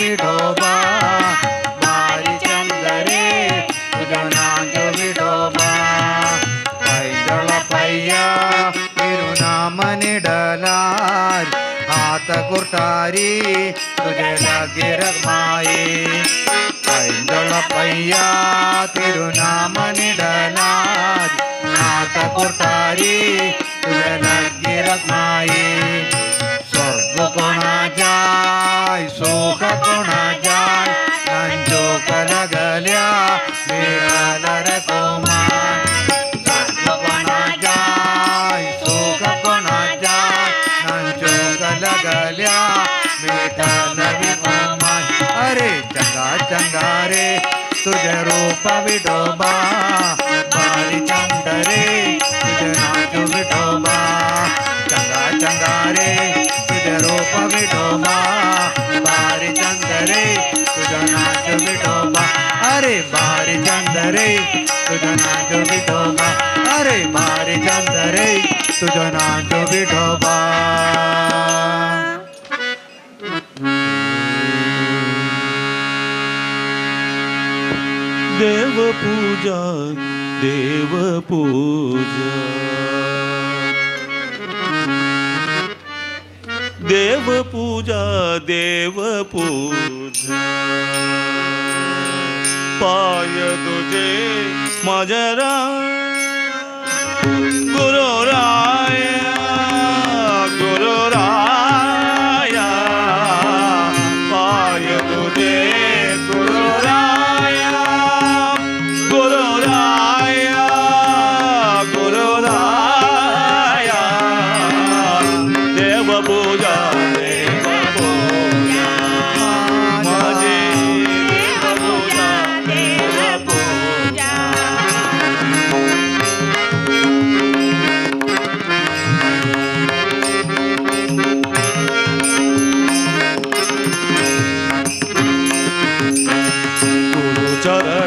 विठोबा मारी चंदरे तुझं नाव विठोबा पैदळ पैया तिरुनाम निडलार हात कुर्तारी तुझे लगे रखमाई पैदळ पैया तिरुनाम निडलार हात कुर्तारी तुझे लगे रखमाई स्वर्ग कोणा जाय सुख कोणा जाय नंजोक लगल्या मिळाला रे कोमान स्वर्ग कोणा जाय सुख कोणा जाय नंजोक लगल्या मिळाला रे कोमान अरे चंगा चंगा रे तुझे रूप विठोबा बारी चंदरे तुझे नाच विठोबा चंगा चंगा रे तुझे रूप विठोबा बारी चंदरे तुझं नाच विठोबा अरे बारी चंदरे तुझं नाच विठोबा अरे बारी चंदरे तुझं नाच विठोबा देवपूजा देवपूजा देवपूजा देवपूजा पाय तुझे माझरा गुरुराया गुरुराया पाय तुझे गुरुराया गुरुराया गुरुराया देवपूजा देवपूजा माझे देवपूजा देवपूजा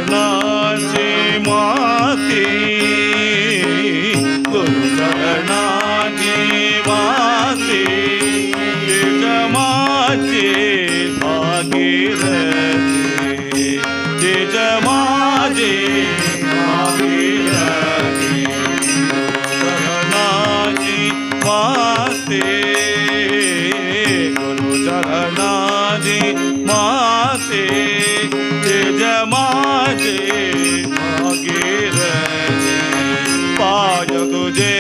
गुरुचरणाची माती गुरुचरणाची माती जमाचे भागीरथी जमाचे भागीरथी गुरुचरणाची माते गुरुचरणाची माते जमाचे भागीरथी पाय तुझे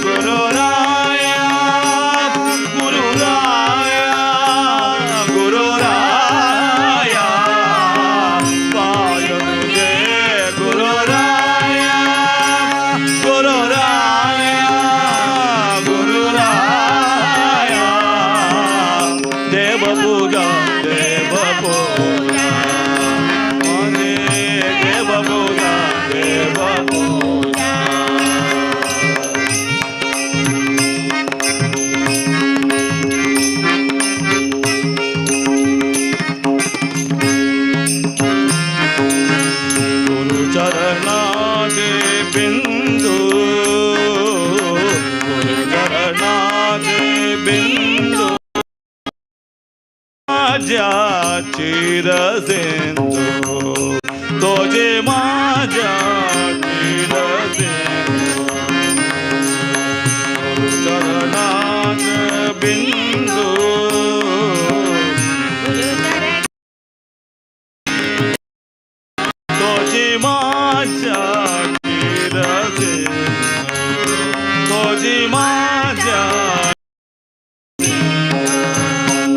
गुरुराया गुरुराया गुरुराया पाय तुझे गुरुराया गुरुराया गुरुराया देवपूजा देवपूजा देवपूजा देवपूजा गुरुचरणादे बिंदू गुरुचरणादे बिंदू माझ्या चिरसिंधू तुझे माझ्या चिरसिंधू गुरुचरणात बिंदू तुझे माझ्या चिरसिंधू तुझे माझ्या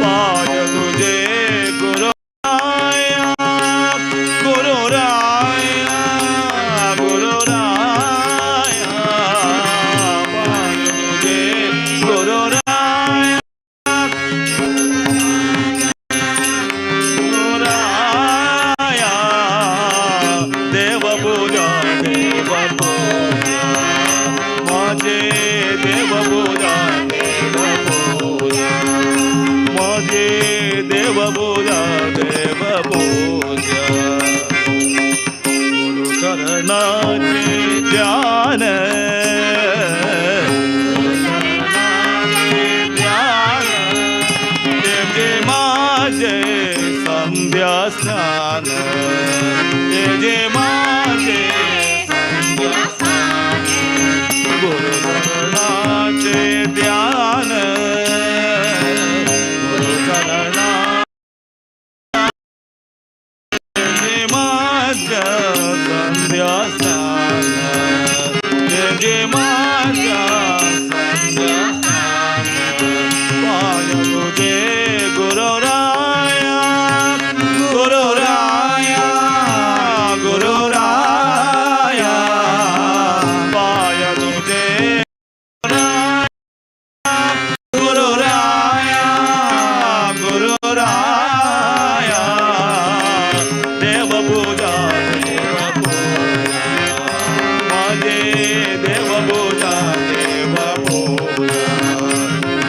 पाय तुझे गुरुराया गुरुराया गुरुराया पाय तुझे गुरुराया गुरुराया देवपूजा देवपूजा माझे देवपूजा देवपूजा माझे देवपूजा देवपूजा गुरुचरणाचे ध्यान गुरुचरणाचे ध्यान देव माझे संध्या स्नान जय जय माझे संध्या स्नान गुरुचरणाचे ध्यान गुरुचरणा जय माझ्या संध्या स्नान जय जय माझ्या संध्या स्नान पाय तुझे गुरुराया गुरुराया गुरुराया पाय तुझे गुरुराया गुरुराया देवपूजा देवपूजा माझे देवपूजा देवपूजा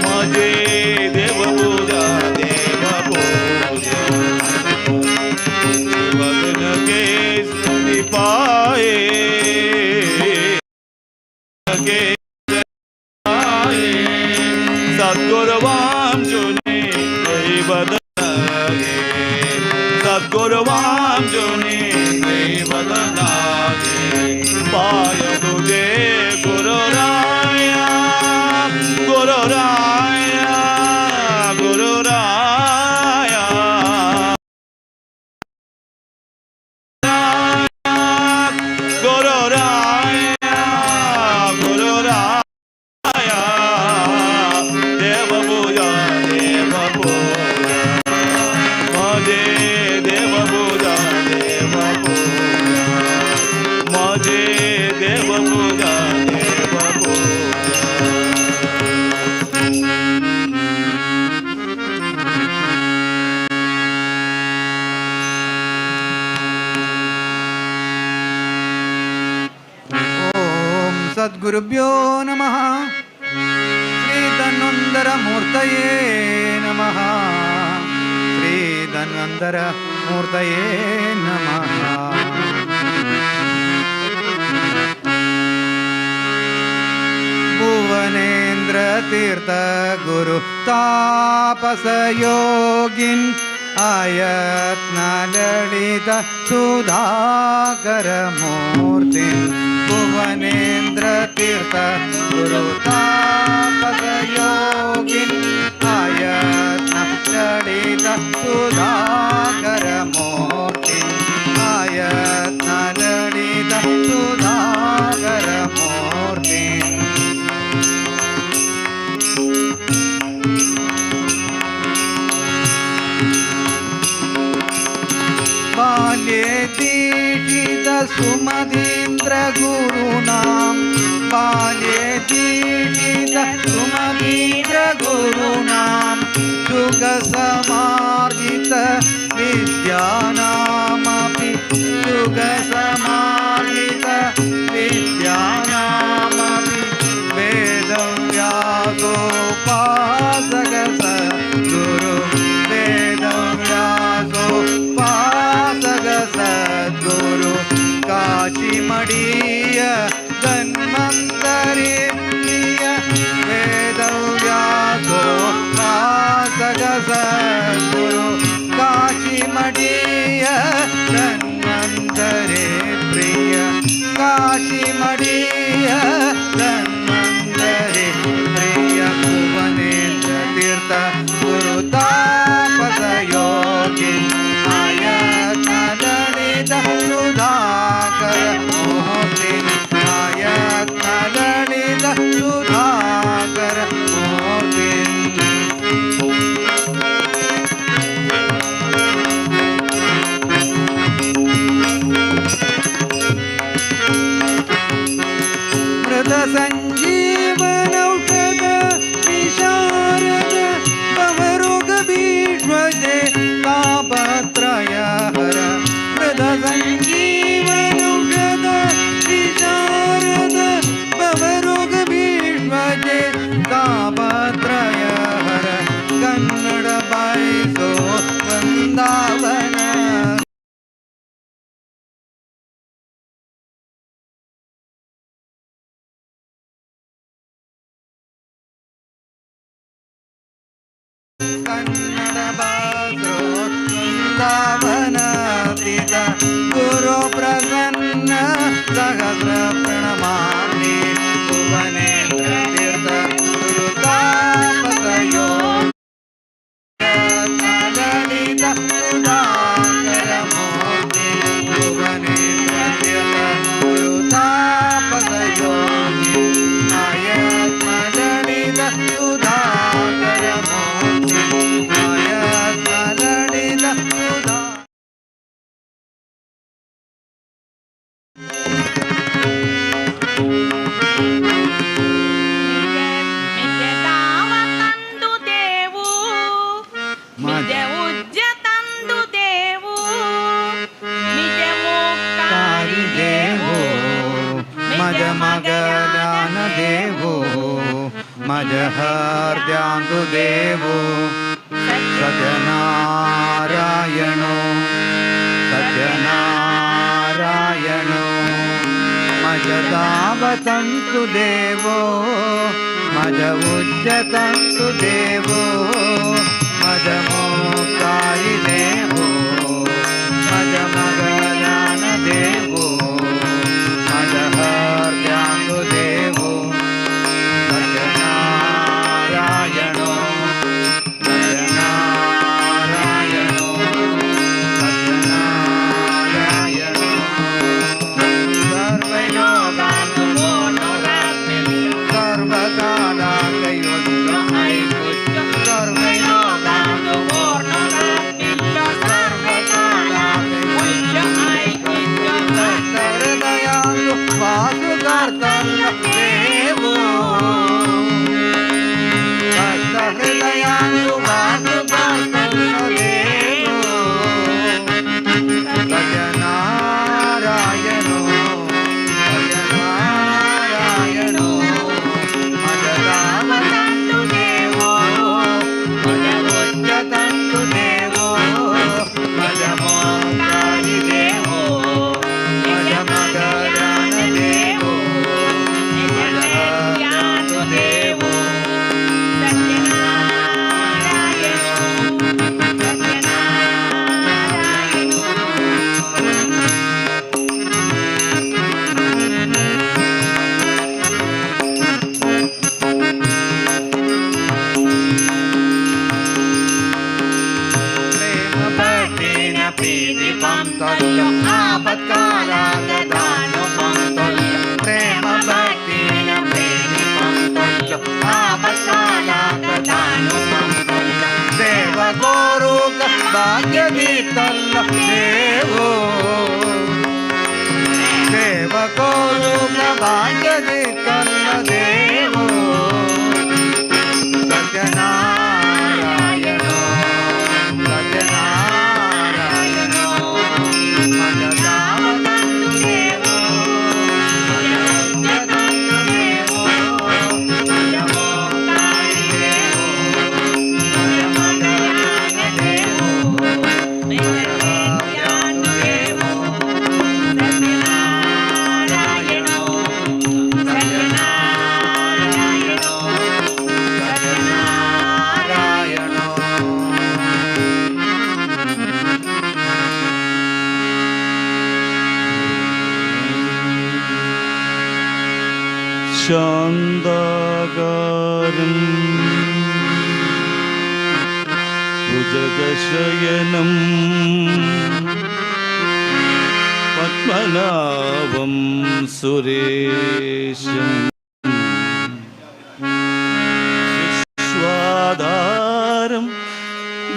माझे देवपूजा देवपूजा वदन के स्तुति पाए के पाए सद्गुरुवाम जुने दैवदनागे सद्गुरुवाम जुने दैवदनागे पाय तुझे गुरुराया गुरुराया गुरुराया गुरुराया गुरुराया देवपूजा देवपूजा माझे देवपूजा देवपूजा माझे देवपूजा देवपूजा ओम सद्गुरुभ्यो नमः। श्री धन्वंतर मूर्तये नमः। श्री धन्वंतर मूर्तये नमः। भुवनेन्द्र तीर्थ गुरु तापस योगिन आयत्न ललित सुधाकर मूर्ति भुवनेन्द्र तीर्थ गुरु तापस योगिन आयत्न ललित सुधाकर मूर्ति आयत्न ललित सुधाकर मूर्ति बाल्ये दीक्षित सुमधीन्द्र गुरूणां बाल्ये दीक्षित सुमधीन्द्र गुरूणां सुख समार्जित विद्यानामपि सुख समार्जित विद्यानामपि वेदव्यासोपासक सद्गुरु वेदव्यासोपासक सद्गुरु काशी मडीय धन्वंतरि प्रिय वेदव्यासोपासक सद्गुरु काशी मडीय धन्वंतरि प्रिय काशी मडीय धन्वंतरि प्रिय भुवनेन्द्र तीर्थ गुरु तापस योगी आयत्न ललित सुधाकर मूर्ति आयत्न ललित सुधाकर मूर्ति मृद संजीवन औषध विशारद भवरोग विश्वजे तापत्रय हर मृद संजीवन औषध विशारद भवरोग विश्वजे तापत्रय हर कन्नड बाईसो वृंदावन कन्नड बाईसो वृंदावन सहस्र प्रणमामि भुवनेन्द्र तीर्थ गुरुतापतयो ललित सुधाकर मूर्ति भुवनेन्द्र तीर्थ गुरुतापतयो आयत्म ललित सुधाकर मूर्ति आयत्म ललित सुधा देवो मज हृदयांतु देवो सत्यनारायणो सत्यनारायणो मज दावतन्तु देवो मज उज्जतन्तु देवो मज मोक्षाय देवो मज मगलान देवो मज हृदयांतु देवो सत्यनारायणो सत्यनारायणो सत्यनारायणो सर्वयोगान्तु सर्वकालाकयोग्यं सर्वयोगान्तु हृदयान्तु वासुकर्तव्य देवो हृदयान्तु वासुकर्तव्य देवो सत्यनारायणो सत्यनारायणो मजदावतन्तु देवो मज उज्जतन्तु देवो मज मोक्षाय देवो मज मगलान देवो मज हृदयांतु देवो प्रेम भक्तिन प्रीतिपं तुल्यो आपत्कालागदानुपं तुल्यो देवगोरुक भाग्यदीप्तल्लो देवो देवगोरुक भाग्यदीप्तल्लो देवो सत्यनारायणो सत्यनारायणो मजदावतन्तु देवो मज उज्जतन्तु देवो मज मोक्षाय देवो मज मगलान देवो मज हृदयांतु देवो सत्यनारायणो सत्यनारायणो सत्यनारायणो शान्ताकारं भुजगशयनं पद्मनाभं सुरेशं विश्वाधारं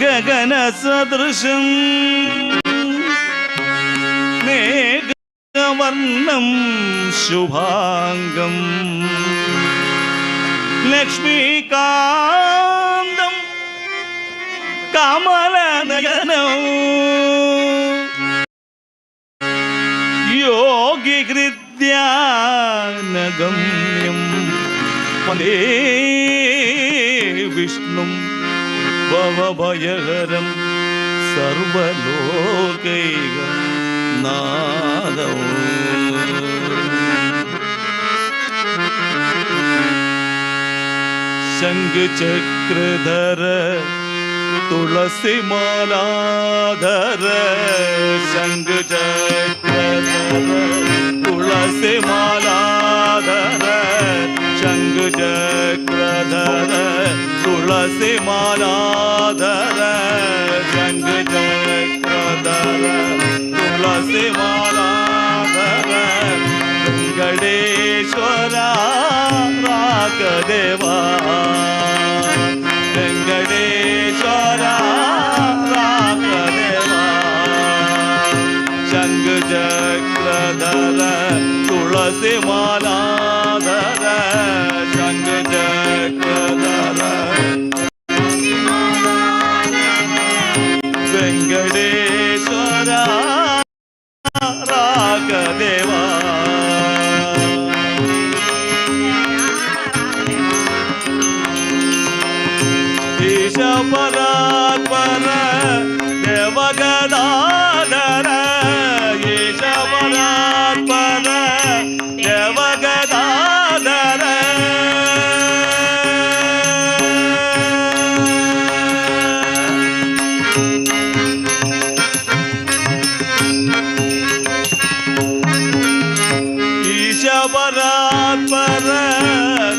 गगनसदृशं मेघवर्णं शुभांगं लक्ष्मीकान्तं कमलनयनं योगिहृद्यानगम्यं वन्दे विष्णुं भवभयहरं सर्वलोकैकनाथं शङ्खचक्रधर तुलसीमालाधर शङ्खचक्रधर तुलसीमालाधर ತುಳಸಿ ಮಾಲಾಧರ ಶಂಖ ಚಕ್ರಧರ ತುಳಸಿ ಮಾಲಾಧರ ಶಂಖ ಚಕ್ರಧರ ತುಳಸಿ ಮಾಲಾಧರ ವೆಂಕಟೇಶ್ವರ ರಾಘದೇವಾ ವೆಂಕಟೇಶ್ವರ ರಾಘದೇವಾ ಶಂಖ ಚಕ್ರಧರ ತುಳಸಿ ಮಾಲಾಧರ ಶಂಖ ಚಕ್ರಧರ ವೆಂಕಟೇಶ್ವರ ರಾಘದೇವಾ ಈಶ ಪರಾತ್ಪರ ದೇವಗದಾಧರ ಈಶ ಪರಾತ್ಪರ ದೇವಗದಾಧರ ಈಶ ಪರಾತ್ಪರ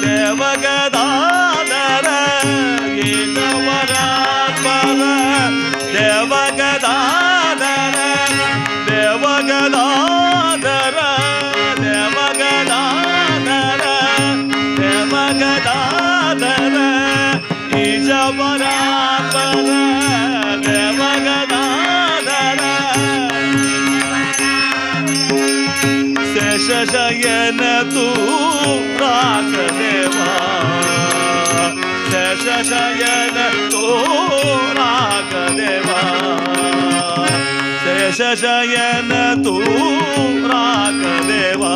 ದೇವಗದಾಧರ ಈಶ ಪರಾತ್ಪರ ದೇವಗದಾಧರ ದೇವಗದಾಧರ ದೇವಗದಾಧರ ದೇವಗದಾಧರ ಈಶ ಪರಾತ್ಪರ ದೇವಗದಾಧರ ಶೇಷಶಯನ ತೂ ರಾಘದೇವಾ ಶೇಷಶಯನ ತೂ ರಾಘದೇವಾ ಶೇಷಶಯನ ತೂ ರಾಘದೇವಾ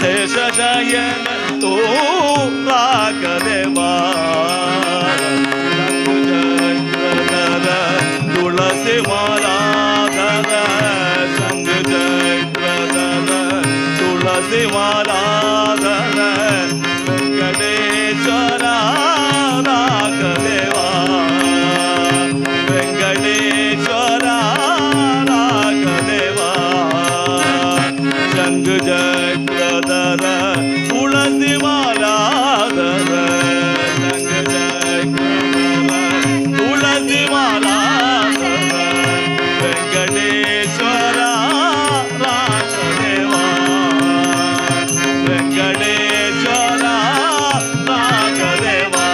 ಶೇಷಶಯನ ತೂ ರಾಘದೇವಾ ಚಕ್ರಧರ ತುಳಸಿ ಮಾಲಾಧರ ಶಂಖ ಚಕ್ರಧರ ತುಳಸಿ ಮಾಲಾಧರ ವೆಂಕಟೇಶ್ವರ ರಾಘದೇವಾ ವೆಂಕಟೇಶ್ವರ ರಾಘದೇವಾ ಶಂಖ ಚಕ್ರಧರ ತುಳಸಿ ಮಾಲಾಧರ ಶಂಖ ಚಕ್ರಧರ ತುಳಸಿ ಮಾಲಾಧರ ವೆಂಕಟೇಶ್ವರ ರಾಘದೇವಾ ವೆಂಕಟೇಶ್ವರ ರಾಘದೇವಾ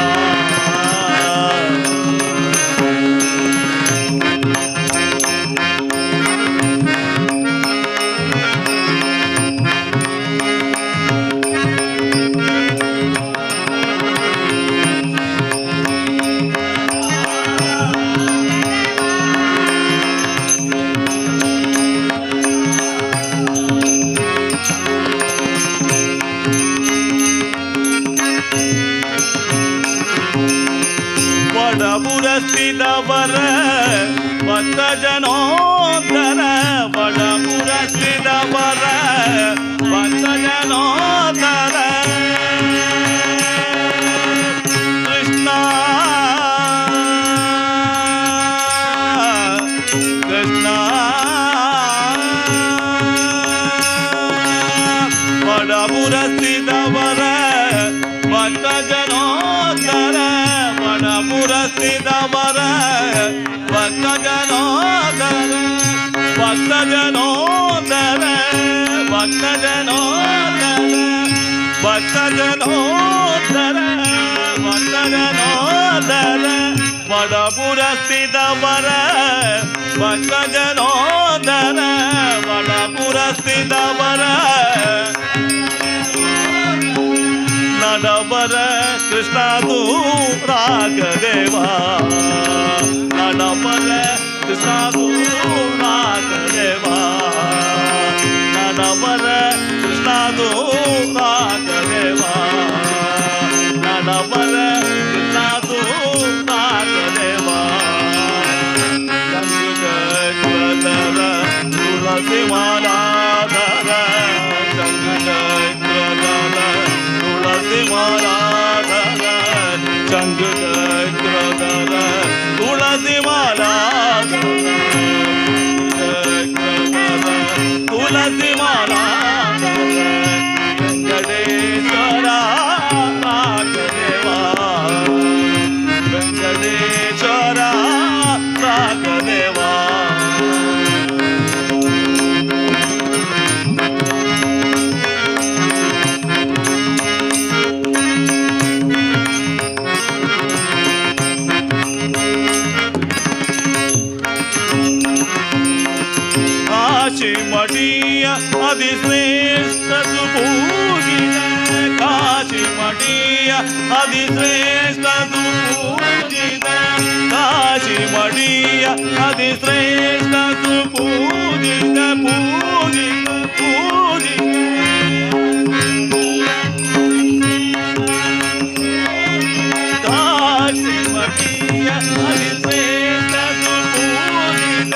ವಡಪುರ ಸ್ಥಿತವರ ಭಕ್ತ ಜನೋದ್ಧರ ವಡಪುರ ಸ್ಥಿತವರ ಭಕ್ತ ಜನೋದ್ಧರ ಕೃಷ್ಣ ಕೃಷ್ಣ ವಡಪುರ ಸ್ಥಿತವರ ಭಕ್ತ ಜನೋದ್ಧರ ವಡಪುರ ಸ್ಥಿತವರ ಭಕ್ತ ಜನೋದ್ಧರ ಭಕ್ತ ಜನೋದ್ಧರ ಭಕ್ತ ಜನೋದ್ಧರ ಭಕ್ತ ಜನೋದ್ಧರ ಭಕ್ತ ಜನೋದ್ಧರ ವಡಪುರ ಸ್ಥಿತವರ ಭಕ್ತ ಜನೋದ್ಧರ ವಡಪುರ ಸ್ಥಿತವರ ನಡಬರ ಕೃಷ್ಣ ತೂ ರಾಘದೇವಾ ನಡಬರ ಕೃಷ್ಣ ತೂ ರಾಘದೇವಾ ನಡಬರ ಕೃಷ್ಣ ತೂ ರಾಘದೇವಾ ನಡಬರ ಕೃಷ್ಣ ತೂ ರಾಘದೇವಾ ಶಂಖ ಚಕ್ರಧರ ತುಳಸಿ ಮಾಲಾಧರ ಶಂಖ ಚಕ್ರಧರ ತುಳಸಿ ಮಾಲಾಧರ ಶಂಖ ಚಕ್ರಧರ ತುಳಸಿ ಮಾಲಾಧರ ತುಳಸಿ ಮಾಲಾ ಅತಿಶ್ರೇಷ್ಠ ಸುಪೂಜಿತ ಕಾಶಿ ಮಡಿಯ ಅತಿಶ್ರೇಷ್ಠ ಸುಪೂಜಿತ ಕಾಶಿ ಮಡಿಯ ಅತಿಶ್ರೇಷ್ಠ ಸುಪೂಜಿತ ಪೂಜಿತ ಪೂಜಿತ ಕಾಶಿ ಮಡಿಯ ಅತಿಶ್ರೇಷ್ಠ ಸುಪೂಜಿತ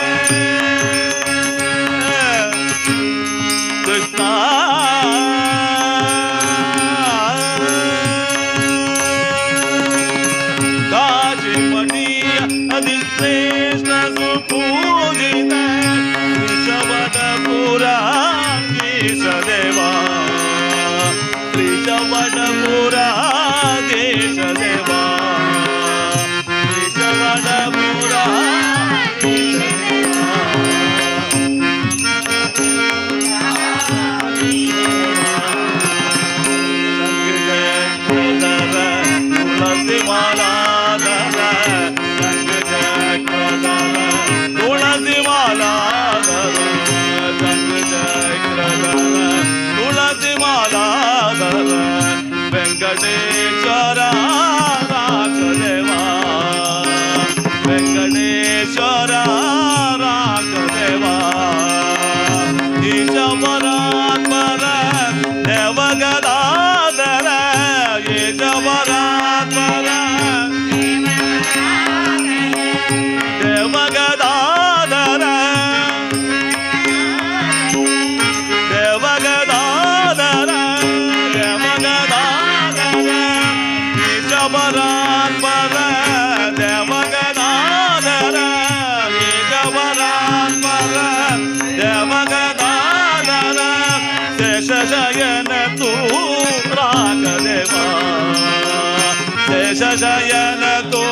ಕೃಷ್ಣ ಕಾಶಿ ಮಡಿಯ ಅತಿಶ್ರೇಷ್ಠ ಸುಪೂಜಿತ ಋಷಭದ ಪುರಾಧೀಶ ದೇವ ಋಷಭದ ಪುರಾಧೀಶ ದೇವ ಋಷಭದ ಪುರಾಧೀಶ ತುಳಸಿ ಮಾಲಾಧರ ಸಂಗ ಚಕ್ರಧರ ತುಳಸಿ ಮಾಲಾಧರ ಸಂಗ ಚಕ್ರಧರ ತುಳಸಿ ಮಾಲಾಧರ ವೆಂಕಟೇಶ್ವರ ರಾಘದೇವ ವೆಂಕಟೇಶ್ವರ ರಾಘದೇವ ಈಶವರಾತ್ಮರ ದೇವಗದಾಧರ ಈಶವರಾತ್ಮರ ದೇವಗದಾಧರ ದೇವಗದಾಧರ ದೇವಗದಾಧರ ಈಶವರಾತ್ಮರ ದೇವಗದಾಧರ ಈಶವರಾತ್ಮರ ದೇವಗದಾಧರ ಶೇಷಶಯನ ತೂ ರಾಘದೇವ ಶೇಷಶಯನ ತೋ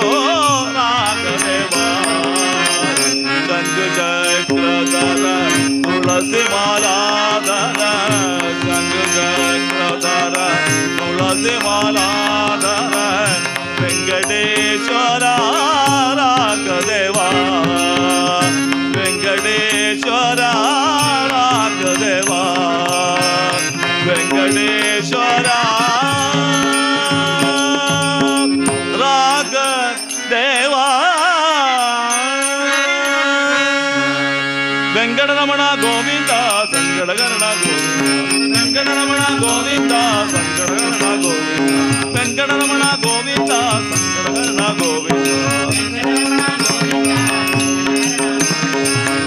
ರಾಘದೇವ ಸಂಗ ಚಕ್ರಧರ ತುಳಸಿ ಮಾಲಾಧರ ಸಂಗ ಚಕ್ರಧರ ತುಳಸಿ ಮಾಲಾಧರ ವೆಂಕಟೇಶ್ವರ ರಾಘದೇವ ವೆಂಕಟೇಶ್ವರ ರಾಘದೇವ ವೆಂಕಟೇಶ್ವರ ರಾಘದೇವ ವೆಂಕಟರಮಣ ಗೋವಿಂದ ಸಂಗಡಗರಣ ಗೋವಿಂದ ವೆಂಕಟರಮಣ ಗೋವಿಂದ ಸಂಗಡಗರಣ ಗೋವಿಂದ ವೆಂಕಟರಮಣ ಗೋವಿಂದ ಸಂಗಡಗರಣ ಗೋವಿಂದ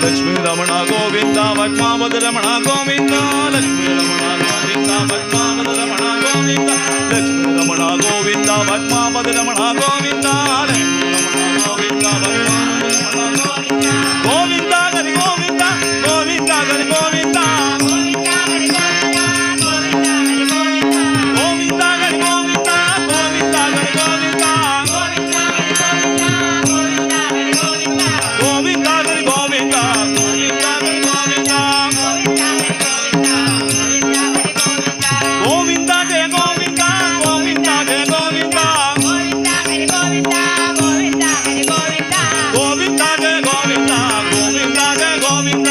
ಲಕ್ಷ್ಮೀ ರಮಣ ಗೋವಿಂದ ಪದ್ಮಾವತ ರಮಣ ಗೋವಿಂದ ಲಕ್ಷ್ಮೀ ರಮಣ ಗೋವಿಂದ ಪದ್ಮಾವತ ರಮಣ ಗೋವಿಂದ ಲಕ್ಷ್ಮೀ ರಮಣ ಗೋವಿಂದ ಪದ್ಮಾವತ ರಮಣ ಗೋವಿಂದ ಲಕ್ಷ್ಮೀ ರಮಣ ಗೋವಿಂದ ಪದ್ಮಾವತ ರಮಣ ಗೋವಿಂದ ಗರಿ ಗೋವಿಂದ ಗೋವಿಂದ ಗರಿ ಗೋವಿಂದ ಗೋವಿಂದ ಗರಿ ಗೋವಿಂದ ಗೋವಿಂದ ಗರಿ ಗೋವಿಂದ ಗೋವಿಂದ ಗರಿ ಗೋವಿಂದ ಗೋವಿಂದ ಜಯ ಗೋವಿಂದ ಗೋವಿಂದ ಜಯ ಗೋವಿಂದ ಗೋವಿಂದ ಜಯ ಗೋವಿಂದ ಗೋವಿಂದ ಜಯ ಗೋವಿಂದ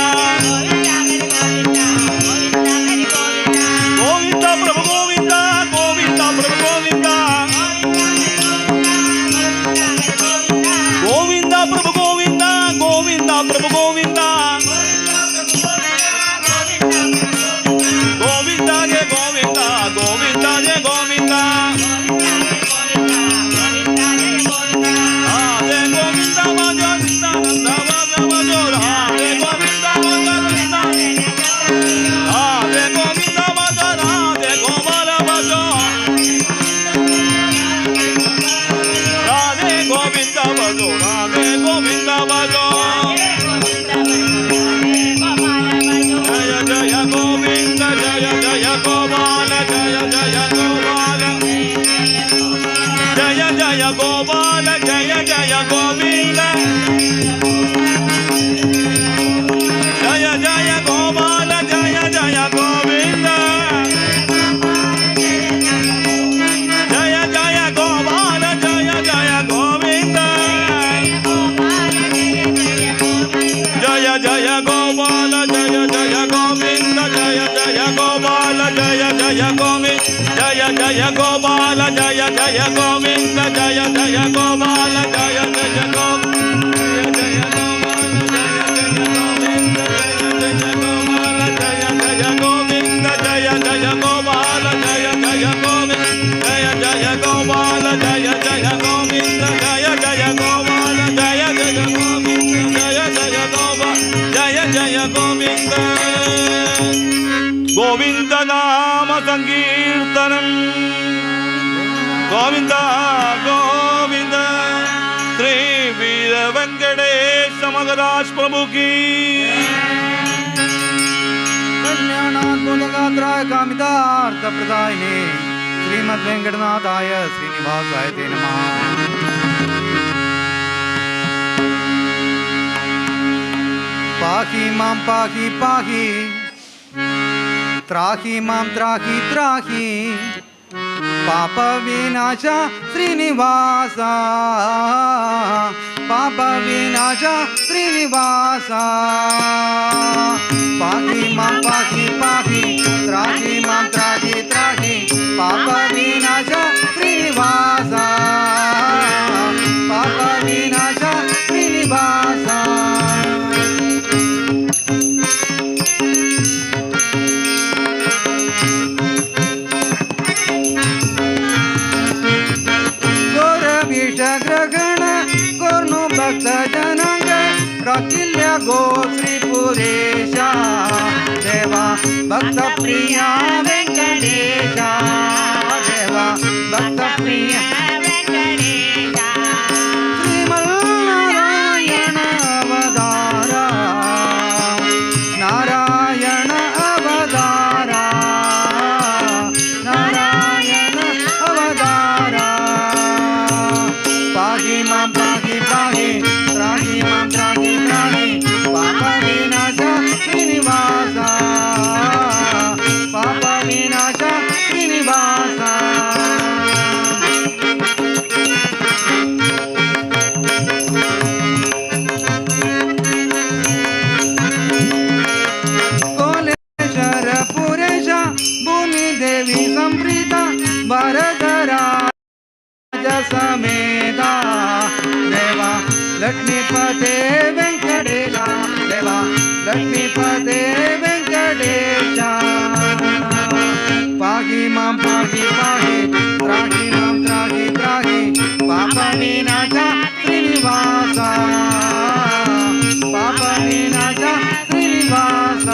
ಗೋವಿಂದ ಪ್ರಭು ಗೋವಿಂದ ಗೋವಿಂದ ಪ್ರಭು ಗೋವಿಂದ ಗೋವಿಂದ ಪ್ರಭು ಗೋವಿಂದ ಗೋವಿಂದ ಪ್ರಭು ಗೋವಿಂದ ಗೋವಿಂದ ಜಯ ಗೋವಿಂದ ಗೋವಿಂದ ಜಯ ಗೋವಿಂದ ಜಯ ಗೋವಿಂದ ಭಜ ಕೃಷ್ಣಾನಂದ ಭಜ ಭಜೋ ರಾಧೆ ಗೋವಿಂದ ಭಜ ಕೃಷ್ಣ ರಾಧೆ ಗೋವಿಂದ ಭಜ ರಾಧೆ ಗೋಪಾಲ ಭಜೋ ರಾಧೆ ಗೋವಿಂದ ಭಜೋ ರಾಧೆ ಗೋವಿಂದ ಭಜೋ ಜಯ ಜಯ ಗೋವಿಂದ ಜಯ ಜಯ ಗೋಪಾಲ ಜಯ ಜಯ ಗೋಪಾಲ ಜಯ ಜಯ ಗೋಪಾಲ ಜಯ ಜಯ ಗೋವಿಂದ ಜಯ ಜಯ ಗೋಪಾಲ ಜಯ ಜಯ ಗೋವಿಂದ ಜಯ ಜಯ ಗೋಪಾಲ ಜಯ ಜಯ ಗೋವಿಂದ जय गोविंद जय जय गोपाल जय जय गोविंद जय जय गोपाल जय जय गोविंद जय जय गोपाल जय जय गोविंद जय जय गोपाल जय जय गोविंद जय जय गोपाल जय जय गोविंद जय जय गोपाल जय जय गोविंद गोविंद नाम संकीर्तनम गोविंद गोविंद श्री वीर वेंकटेश महाराज प्रभु की कल्याणात्मकात्राय कामितार्थ प्रदायिने श्रीमद् वेंकटनाथाय श्रीनिवासाय ते नमः। पाहि मां पाहि पाहि त्राहि मां त्राहि त्राहि पाप विनाश श्रीनिवास पाप विनाश श्रीनिवास पाहि मां पाहि पाहि त्राहि मां त्राहि त्राहि पाप विनाश श्रीनिवास पाप विनाश श्रीनिवास ग्रहण कोर्नु भक्त जनांग राखिल्या गो श्री पुरेशा देवा भक्त प्रिया वेंकटेशा देवा भक्त प्रिया वेंकटेशा श्रीमन्नारायण अवतारा नारायण अवतारा नारायण अवतारा पाहि मां पाहि पाहि त्राहि मां त्राहि त्राहि पाप विनाश श्रीनिवास पाप विनाश श्रीनिवास कोलेश्वर पुरेश भूमि देवी संप्रीता भरतरा समेता देवा लक्ष्मीपते वेंकटेशा देवा लक्ष्मीपते वेंकटेशा पाहि मां पाहि पाहि त्राहि मां त्राहि त्राहि पाप विनाश श्रीनिवास पाप विनाश श्रीनिवास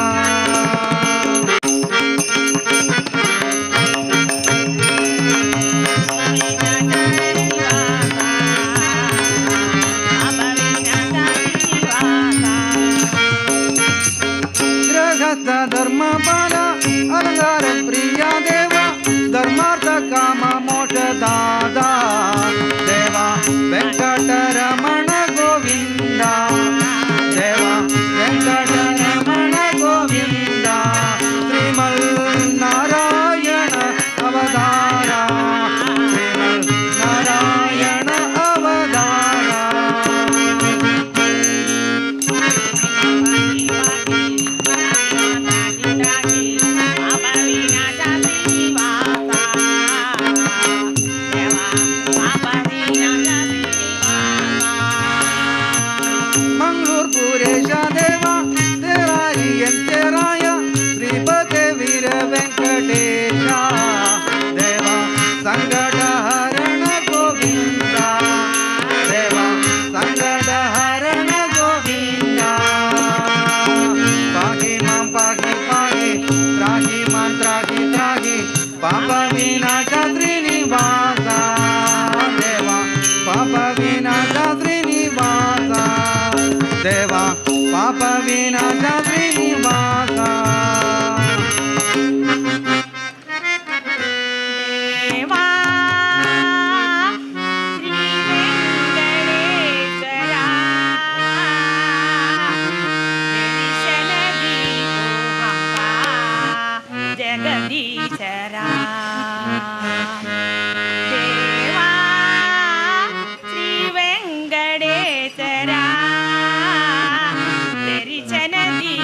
धर्मपाल अलंकार प्रिया देवा धर्मार्थ काम मोक्ष दादा देवा वेंकटरमण गोविंद देवा वेंकटरमण गोविंद श्रीमन्नारायण अवतारा श्रीमन्नारायण अवतारा पुरेशा देवा तेराय श्रीपते वीर वेंकटेशा देवा संकट हरण गोविंदा देवा संकट हरण गोविंदा पाहि मां पाहि पाहि त्राहि मां त्राहि त्राहि पाप विनाश श्रीनिवास देवा पाप विनाश श्रीनिवास देवा पाप विनाश श्रीनिवास देवा श्री वेंकटेश्वरा दर्शन दीपो हंपा जगदीशरा देवा श्री वेंकटेश्वरा दर्शन दी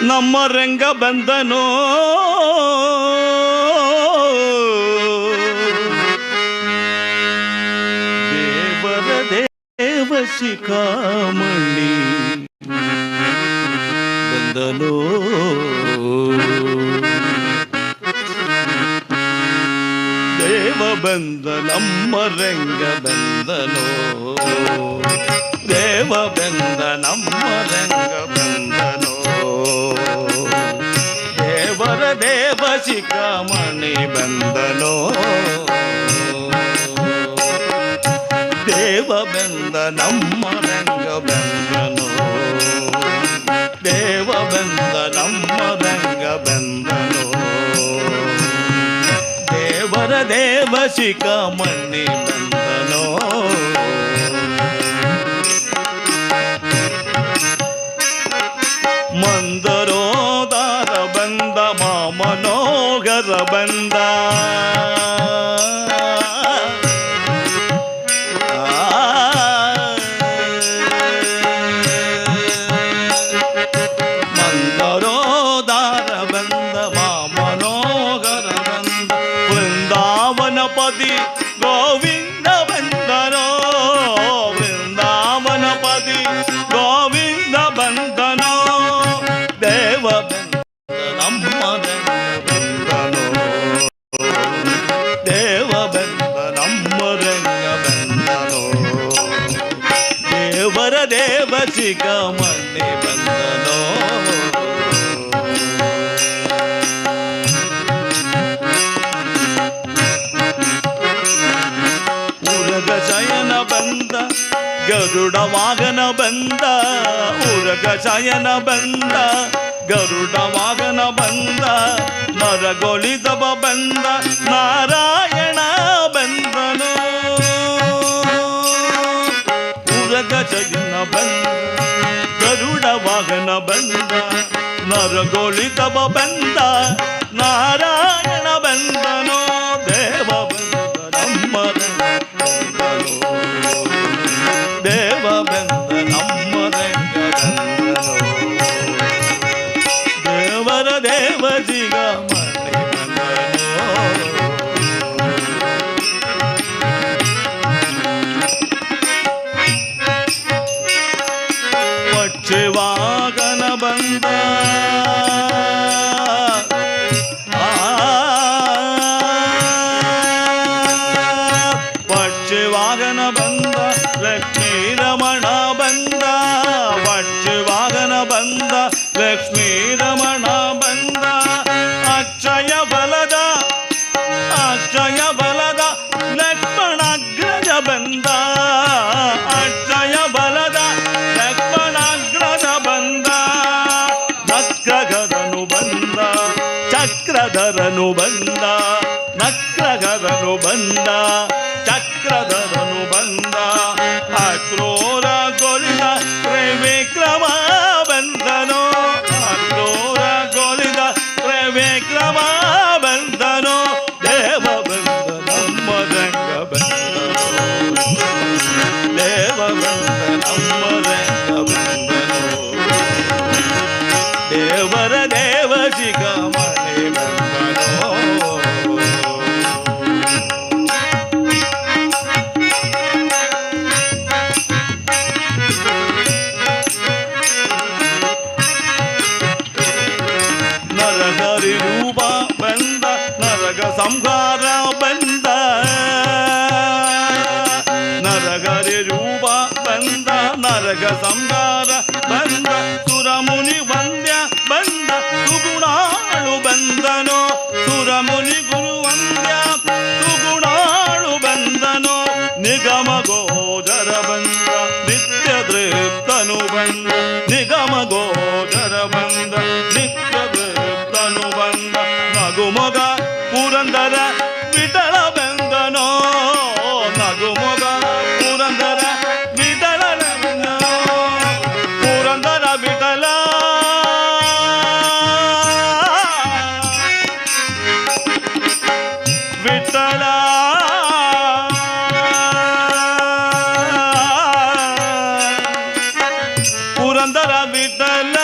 ನಮ್ಮ ರಂಗ ಬಂದನೋ ದೇವರ ದೇವ ಶಿಖಾಮಣಿ ಬಂದನೋ ದೇವ ಬಂದ ನಮ್ಮ ರಂಗ ಬಂದನೋ ದೇವ ಬಂದ ನಮ್ಮ ರಂಗ ಬಂದನೋ ದೇವರ ದೇವ ಶಿಖಾಮಣಿ ಬಂದನೋ ದೇವ ಬಂದ ನಮ್ಮ ರಂಗ ಬಂದನೋ ದೇವ ಬಂದ ನಮ್ಮ ರಂಗ ಬಂದನೋ ದೇವರ ದೇವ ಶಿಖಾಮಣಿ ಬಂದನೋ ಮಂದರೋದಾರ ಬಂದ ಮಾಮನೋಗರ ಬಂದ ಮಂದರೋದಾರ ಬಂದ ಮಾಮನೋಗರ ಬಂದ ವೃಂದಾವನಪತಿ ಗೋವಿಂದ ಬಂದನೋ ವೃಂದಾವನಪತಿ ಗೋವಿಂದ ಬಂದನೋ ದೇವ ಬಂದ ನಮ್ಮ ರಂಗ ಬಂದನೋ ದೇವ ಬಂದ ನಮ್ಮ ರಂಗ ಬಂದನೋ ದೇವರ ದೇವ ಶಿಖಾಮಣಿ ಬಂದನೋ ಉರಗ ಶಯನ ಬಂದ ಗರುಡ ವಾಹನ ಬಂದ ಉರಗ ಶಯನ ಬಂದ ಗರುಡ ವಾಹನ ಬಂದ ನರಗೊಳಿದವ ಬಂದ ನಾರಾಯಣ ಬಂದನೋ ಉರಗ ಶಯನ ಬಂದ ಗರುಡ ವಾಹನ ಬಂದ ನರಗೊಳಿದವ ಬಂದ ನಾರಾಯಣ ಬಂದನೋ ದೇವ ಬಂದ ನಮ್ಮ ಬಂದನೋ ದೇವ ಬಂದ ನಮ್ಮ ರಂಗ ಬಂದನೋ ದೇವರ ದೇವ ಶಿಖಾಮಣಿ ಬಂದನೋ ಪಕ್ಷಿವಾಗನ ಬಂದ ಪಕ್ಷಿವಾಗನ ಬಂದ ಲಕ್ಷ್ಮೀ ರಮಣ ಬಂದ ಪಕ್ಷಿವಾಗನ ಬಂದ ಲಕ್ಷ್ಮೀ ರಮಣ ಬಂದ ಅಕ್ಷಯ ಬಲದ ಲಕ್ಷ್ಮಣಾಗ್ರಜ ಬಂದ ಅಕ್ಷಯ ಬಲದ ಲಕ್ಷ್ಮಣಾಗ್ರಜ ಬಂದ ನಕ್ರಗರನು ಬಂದ ಚಕ್ರಧರನು ಬಂದ ನಕ್ರಗರನು ಬಂದ ಚಕ್ರಧರನು ಬಂದ ಅಕ್ರೂರ ಗೊಲಿದ ತ್ರಿವಿಕ್ರಮ ಬಂದನೋ ಅಕ್ರೂರ ಗೊಲಿದ ತ್ರಿವಿಕ್ರಮ ಬಂದನೋ ದೇವ ಬಂದ ನಮ್ಮ ರಂಗ ಬಂದನೋ ದೇವ ಬಂದ ನಮ್ಮ ರಂಗ ಬಂದನೋ ದೇವರ ದೇವ ಶಿಖಾಮಣಿ ಬಂದನೋ ನರಹರಿ ರೂಪ ಬಂದ ನರಗ ಸಂಹಾರ ಬಂದ ನರಗರಿ ರೂಪ ಬಂದ ನರಗ ಸಂಹಾರ ಬಂದ ಸುರಮುನಿ ವಂದ್ಯ ಬಂದ ಸುಗುಣಾಳು ಬಂದನೋ ಸುರಮುನಿ ಗುರು ವಂದ್ಯ ಸುಗುಣಾಳು ಬಂದನೋ ನಿಗಮ ಗೋಚರ ಬಂದ ನಿತ್ಯ ತೃಪ್ತನು ಬಂದ ನಿಗಮ ಗೋಚರ ಬಂದ ನಿತ್ಯ ತೃಪ್ತನು ಬಂದ ನಗುಮೊಗ ಪುರಂದರ ವಿಠಲ ಬಂದನೋ ನಗುಮೊಗ ಪುರಂದರ ವಿಠಲ ಬಂದನೋ ಪುರಂದರ ವಿಠಲ ವಿಠಲ ಪುರಂದರ ವಿಠಲ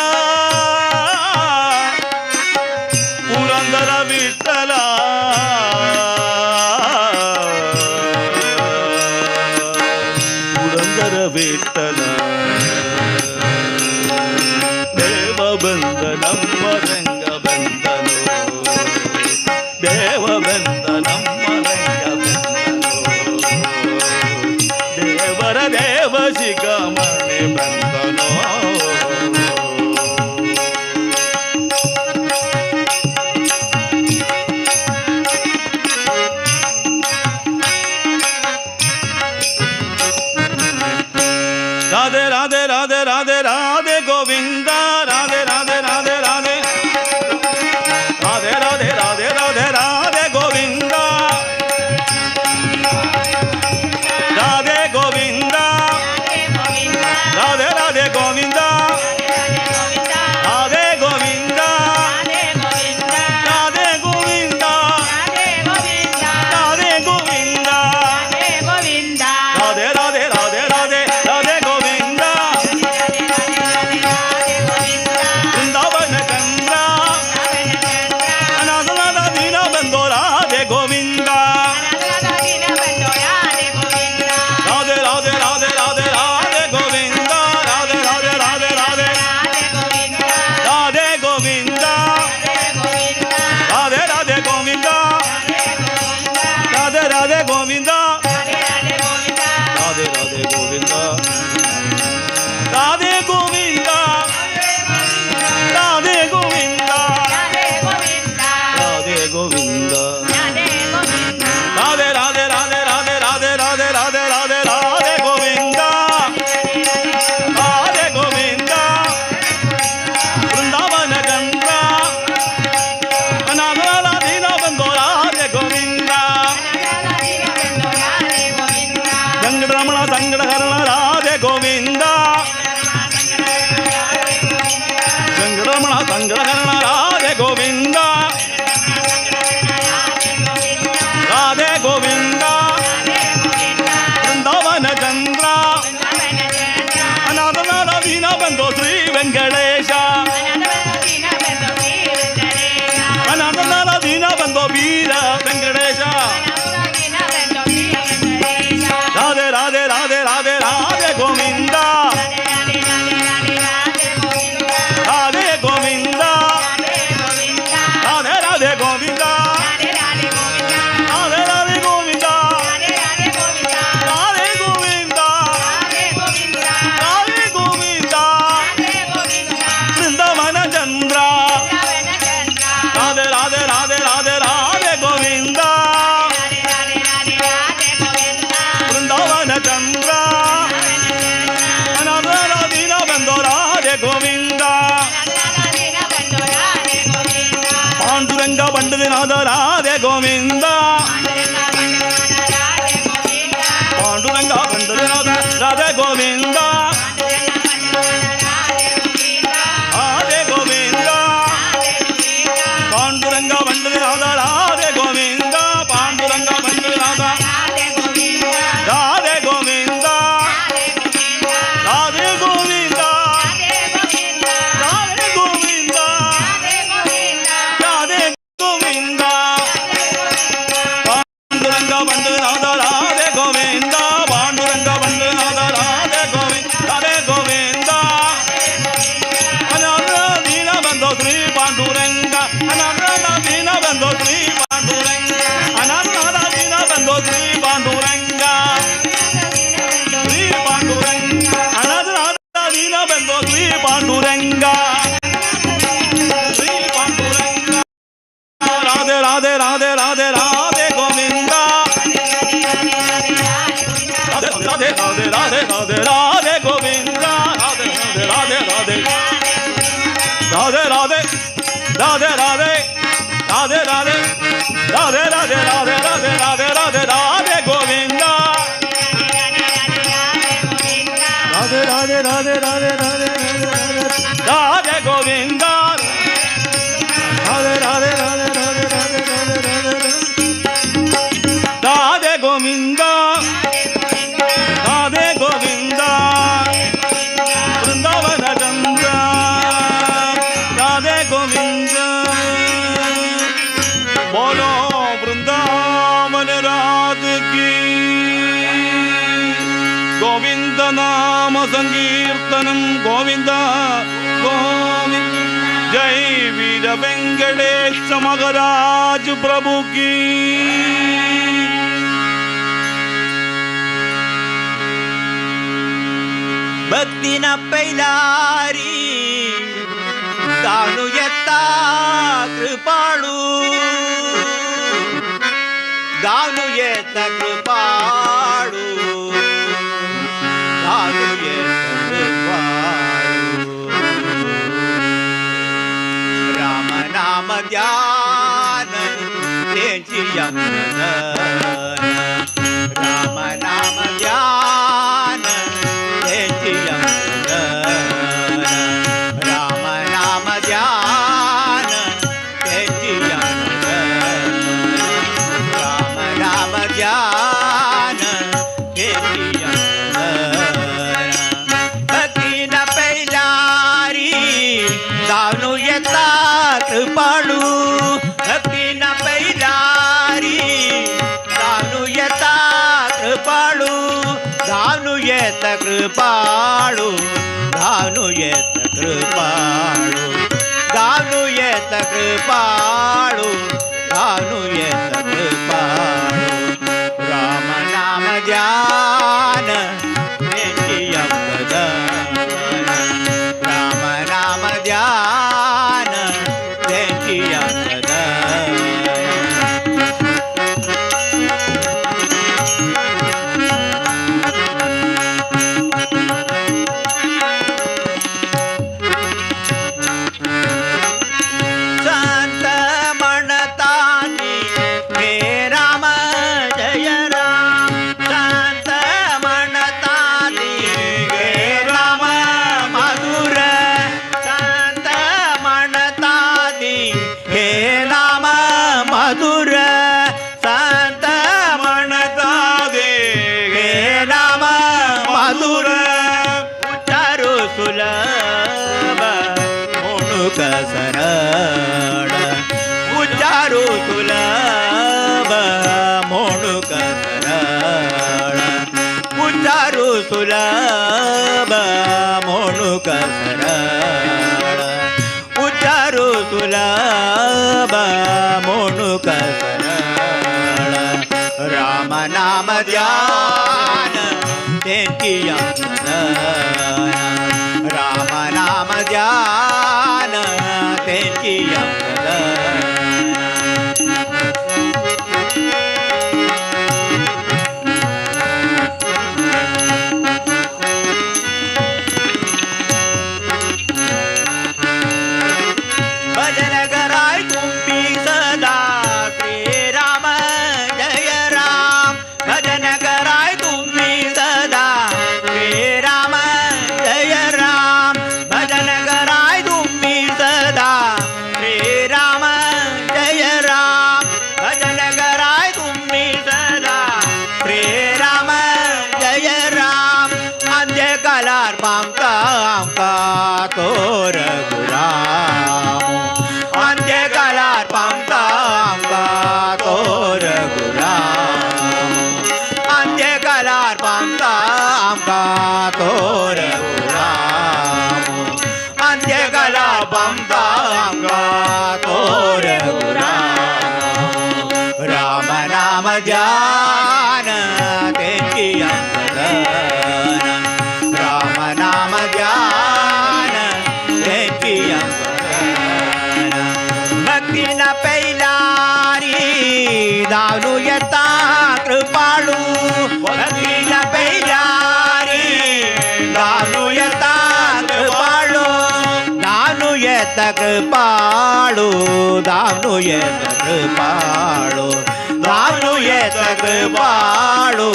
ಬಂಧು ಶ್ರೀ ವೆಂಕಟೇಶ ಅನಾಥನ ದೀನ ಬಂಧು ವೀರ ವೆಂಕಟೇಶ ರಾಧೆ ರಾಧೆ ರಾಧೆ ರಾಧೆ ರಾಧೆ ಗೋವಿಂದ ರಾಧೆ ಗೋವಿಂದ ರಾಧೆ ರಾಧೆ ಗೋವಿಂದ ರಾಧೆ ರಾಧೆ ಗೋವಿಂದ ರಾಧೆ ಗೋವಿಂದ ರಾಧೆ ಗೋವಿಂದ ಬೃಂದಾವನ ಚಂದ್ರ ರಾಧೆ ರಾಧೆ ರಾಧೆ ರಾಧೆ ರಾಧೆ ಗೋವಿಂದ ಬೃಂದಾವನ ಚಂದ್ರ ಅನಾಥನ ದೀನ ಬಂಧು ರಾಧೆ ಗೋವಿಂದ ಪಾಂಡುರಂಗ ಬಂಡದಿನಾದ ರಾಧೆ ಗೋವಿಂದ ಪಾಂಡುರಂಗ ಬಂಡದಿನಾದ ರಾಧೆ ಗೋವಿಂದ ರಾಧೆ ಗೋವಿಂದ ಪಾಂಡುರಂಗ ಬಂಡದಿನಾದ ರಾಧೆ ಗೋವಿಂದ ಪಾಂಡುರಂಗ ಬಂಡದಿನಾದ ರಾಧೆ ಗೋವಿಂದ ರಾಧೆ ಗೋವಿಂದ ರಾಧೆ ಗೋವಿಂದ ರಾಧೆ ಗೋವಿಂದ ಪಾಂಡುರಂಗ ಬಂಡನಾದ ರಾಧೆ ಗೋವಿಂದ ಪಾಂಡುರಂಗ ಬಂಡನಾದ ರಾಧೆ ಗೋವಿಂದ ರಾಧೆ ಗೋವಿಂದ ಅನಾಥ ದೀನ ಬಂಧು ಶ್ರೀ ಪಾಂಡುರಂಗ ಅನಾಥ ದೀನ ಬಂಧು ಶ್ರೀ ಪಾಂಡುರಂಗ ಅನಾಥ ದೀನ ಬಂಧು ಶ್ರೀ ಪಾಂಡುರಂಗ ಶ್ರೀ ಪಾಂಡುರಂಗ ಅನಾಥ ದೀನ ಬಂಧು ಶ್ರೀ ಪಾಂಡುರಂಗ ಶ್ರೀ ಪಾಂಡುರಂಗ ರಾಧೆ ರಾಧೆ ರಾಧೆ ರಾಧೆ ರಾಧೆ ಗೋವಿಂದ ರಾಧೆ ರಾಧೆ ರಾಧೆ ರಾಧೆ ರಾಧೆ ರಾಧೆ ಗೋವಿಂದ ರಾಧೆ ರಾಧೆ ರಾಧೆ ರಾಧೆ ರಾಧೆ ರಾಧೆ ರಾಧೆ ರಾಧೆ ರಾಧೆ ರಾಧೆ ರಾಧೆ ರಾಧೆ ರಾಧೆ ರಾಧೆ ರಾಧೆ ರಾಧೆ ಗೋವಿಂದ ರಾಧೆ ರಾಧೆ ರಾಧೆ ರಾಧೆ ರಾಧೆ ರಾಧೆ ಗೋವಿಂದ ರಾಧೆ ರಾಧೆ ರಾಧೆ ರಾಧೆ ರಾಧೆ ರಾಧೆ ರಾಧೆ ಗೋವಿಂದ ರಾಧೆ ಗೋವಿಂದ ಬೃಂದಾವನ ಚಂದ್ರ ರಾಧೆ ಗೋವಿಂದ बोलो वृंदावन रात की गोविंद नाम संकीर्तनम गोविंद गोविंद जय वीर वेंकटेश महाराज प्रभु की भक्ति न पैलारी तानु यत्ता कृपाळू गानु येत कृपाळू गानु येत कृपाळू राम नाम ध्यान त्यांची यमन राम नाम ध्यान त्यांची यमन राम नाम ध्यान त्यांची यमन राम नाम ध्यान त्यांची यमन भक्ती न पैलारी गावनु येता कृपाळू भक्ती न पैलारी गावनु येता कृपाळू गावनु येत कृपाळू गावनु येत कृपाळू गावनु येत कृपाळू गावनु येत कृपाळू राम नाम ध्यान त्यांची यमगदन राम नाम ध्यान त्यांची यमगदन संत मन म्हणूक सरळ उच्चारू सुलभ म्हणूक सरळ उच्चारू सुलभ म्हणूक सरळ उच्चारू सुलभ म्हणूक सरळ राम नाम ध्यान त्यांची यमदन राम नाम ध्यान त्यांची यमदन भजन कराय तुम्ही सदा श्रीराम जय राम भजन कराय तुम्ही सदा श्रीराम जय राम भजन कराय तुम्ही सदा श्रीराम जय राम भजन कराय तुम्ही सदा श्रीराम जय राम अंत्यकालार पामका आमका तोर गुराम अंत्यकालार पामका आमका तोर गुराम अंत्यकालार पामका आमका तोर गुराम अंत्यकालार पामका आमका तोर गुराम राम नाम ध्यान त्यांची अंतरन राम नाम ध्यान त्यांची अंतरन भक्तीन पैलारी दानू येता कृपाळू भक्तीन पैलारी दानू येता कृपाळू दानू येत कृपाळू दानू येत कृपाळू दानू येत कृपाळू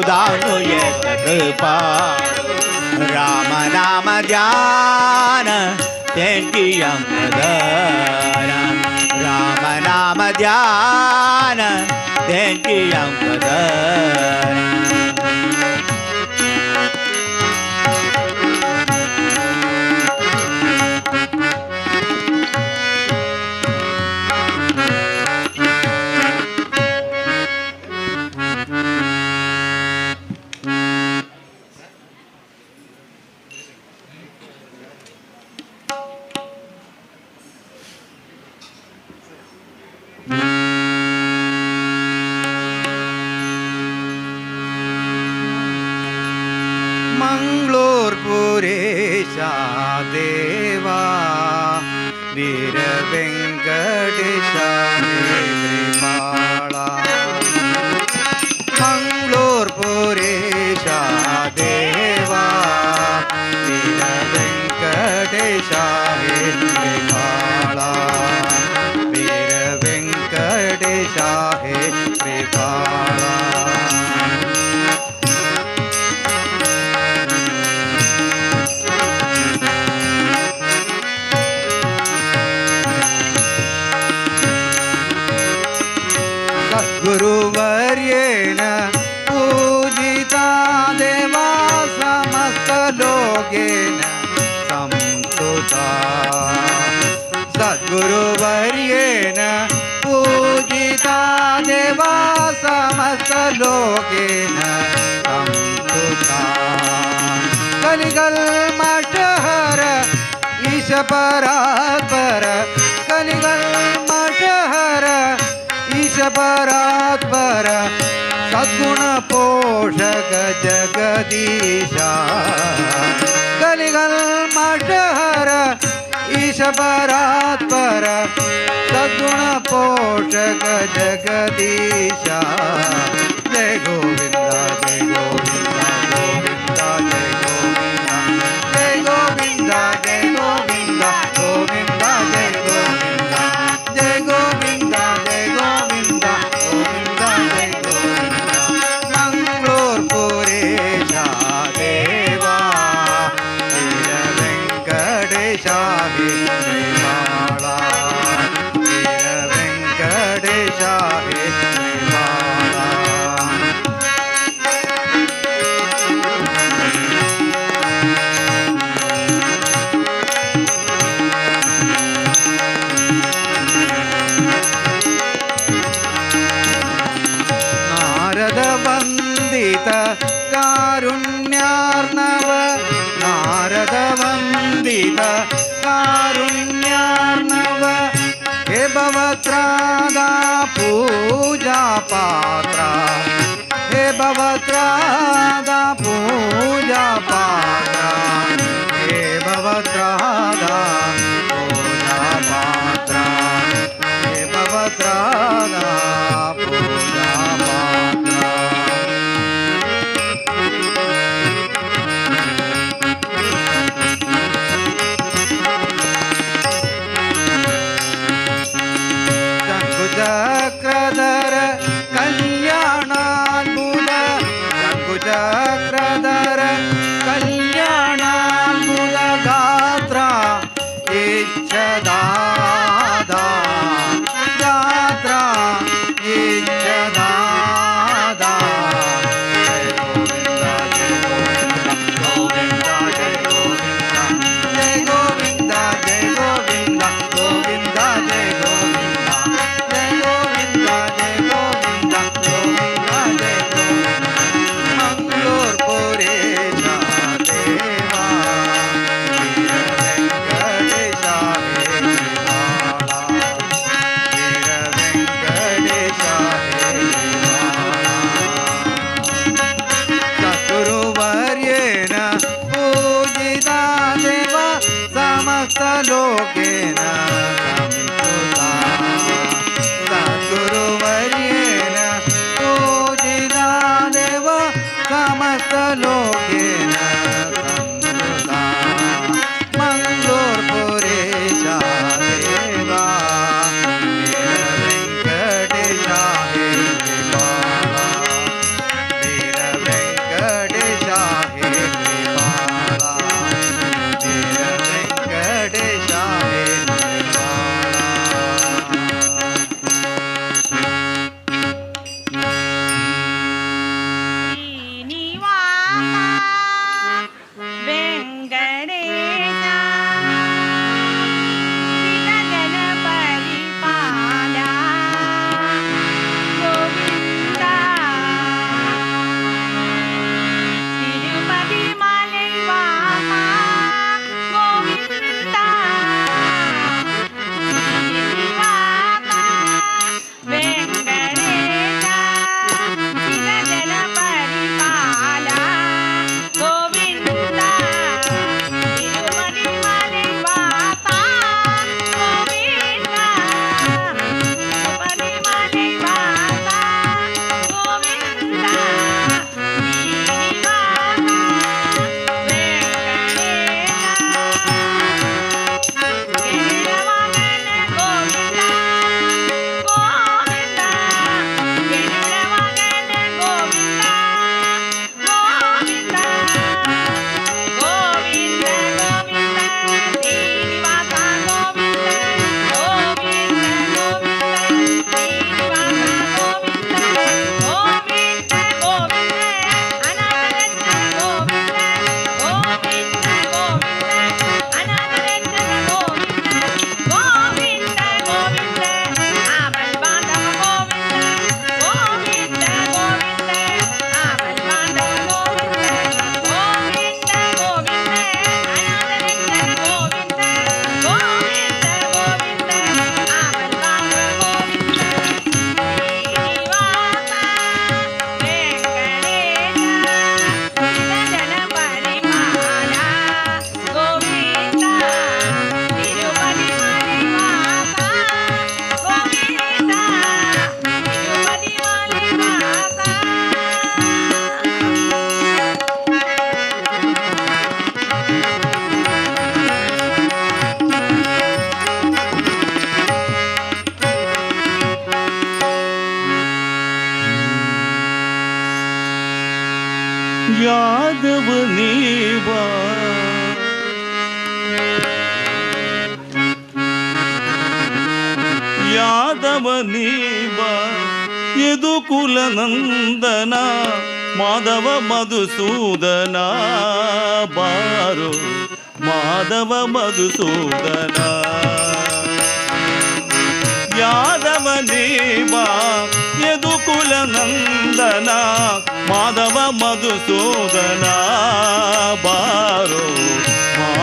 दानू येत कृपाळू राम नाम ध्यान त्यांची यमदन राम नाम ध्यान त्यांची यमदन मंगळूरपुरेशा देवा वीर व्यंकटेशा कृपाळा मंगळूरपुरेशा देवा वीर व्यंकटेशा कृपाळा वीर व्यंकटेशा कृपाळा गुरुवर्येण पूजिता देवा समस्त लोकेन संस्तुता सद्गुरुवर्येण पूजिता देवा समस्त लोकेन संस्तुता कलिकल्मषहर ईश परात्पर कलिकल्मषहर ईश परात्पर सद्गुण पोषक जगदीशा कलिकल्मषहर ईश परात्पर सद्गुण पोषक जगदीशा जय गोविंदा जय गोविंदा गोविंदा जय गोविंदा जय गोविंदा जय गोविंदा गोविंदा जय गोविंदा जय गोविंदा जय गोविंदा गोविंदा जय गोविंदा मंगळूरपुरेशा देवा वीर व्यंकटेशा कृपाळा वीर व्यंकटेशा कृपाळा कारुण्यार्णव हे भवत्रादा पूजा पात्रा हे भवत्रादा पूजा पात्रा हे भवत्रादा पूजा पात्रा हे भवत्रादा पूजा पात्रा चक्रधर कल्याणाद्भुत चक्रधर कल्याणाद्भुत गात्रा इच्छदादा गात्रा इच्छदादा जय गोविंद जय गोविंद जय गोविंद गोविंद जय गोविंद जय गोविंद जय गोविंद गोविंद जय गोविंद मंगलोर पुरेश देवा वीर वेंकटेशा हे देवाला वीर वेंकटेशा हे देवाला चतुर्वर्येण पूजिता देवा समस्त लोकेन संस्तुता सद्गुरुवर्येण पूजिता देव समस्त लोकेन संस्तुता मंगलोरपुरेशा देवा वीर वेंकटेशा हे देवाला वीर वेंकटेशा हे देवाला वीर वेंकटेशा हे देवाला यादव नीवा यादव नीवा यदुकुल नंदन माधव मधुसूदन बारो माधव मधुसूदन यादव नीवा यदुकुल नंदन माधव मधुसूदन बारो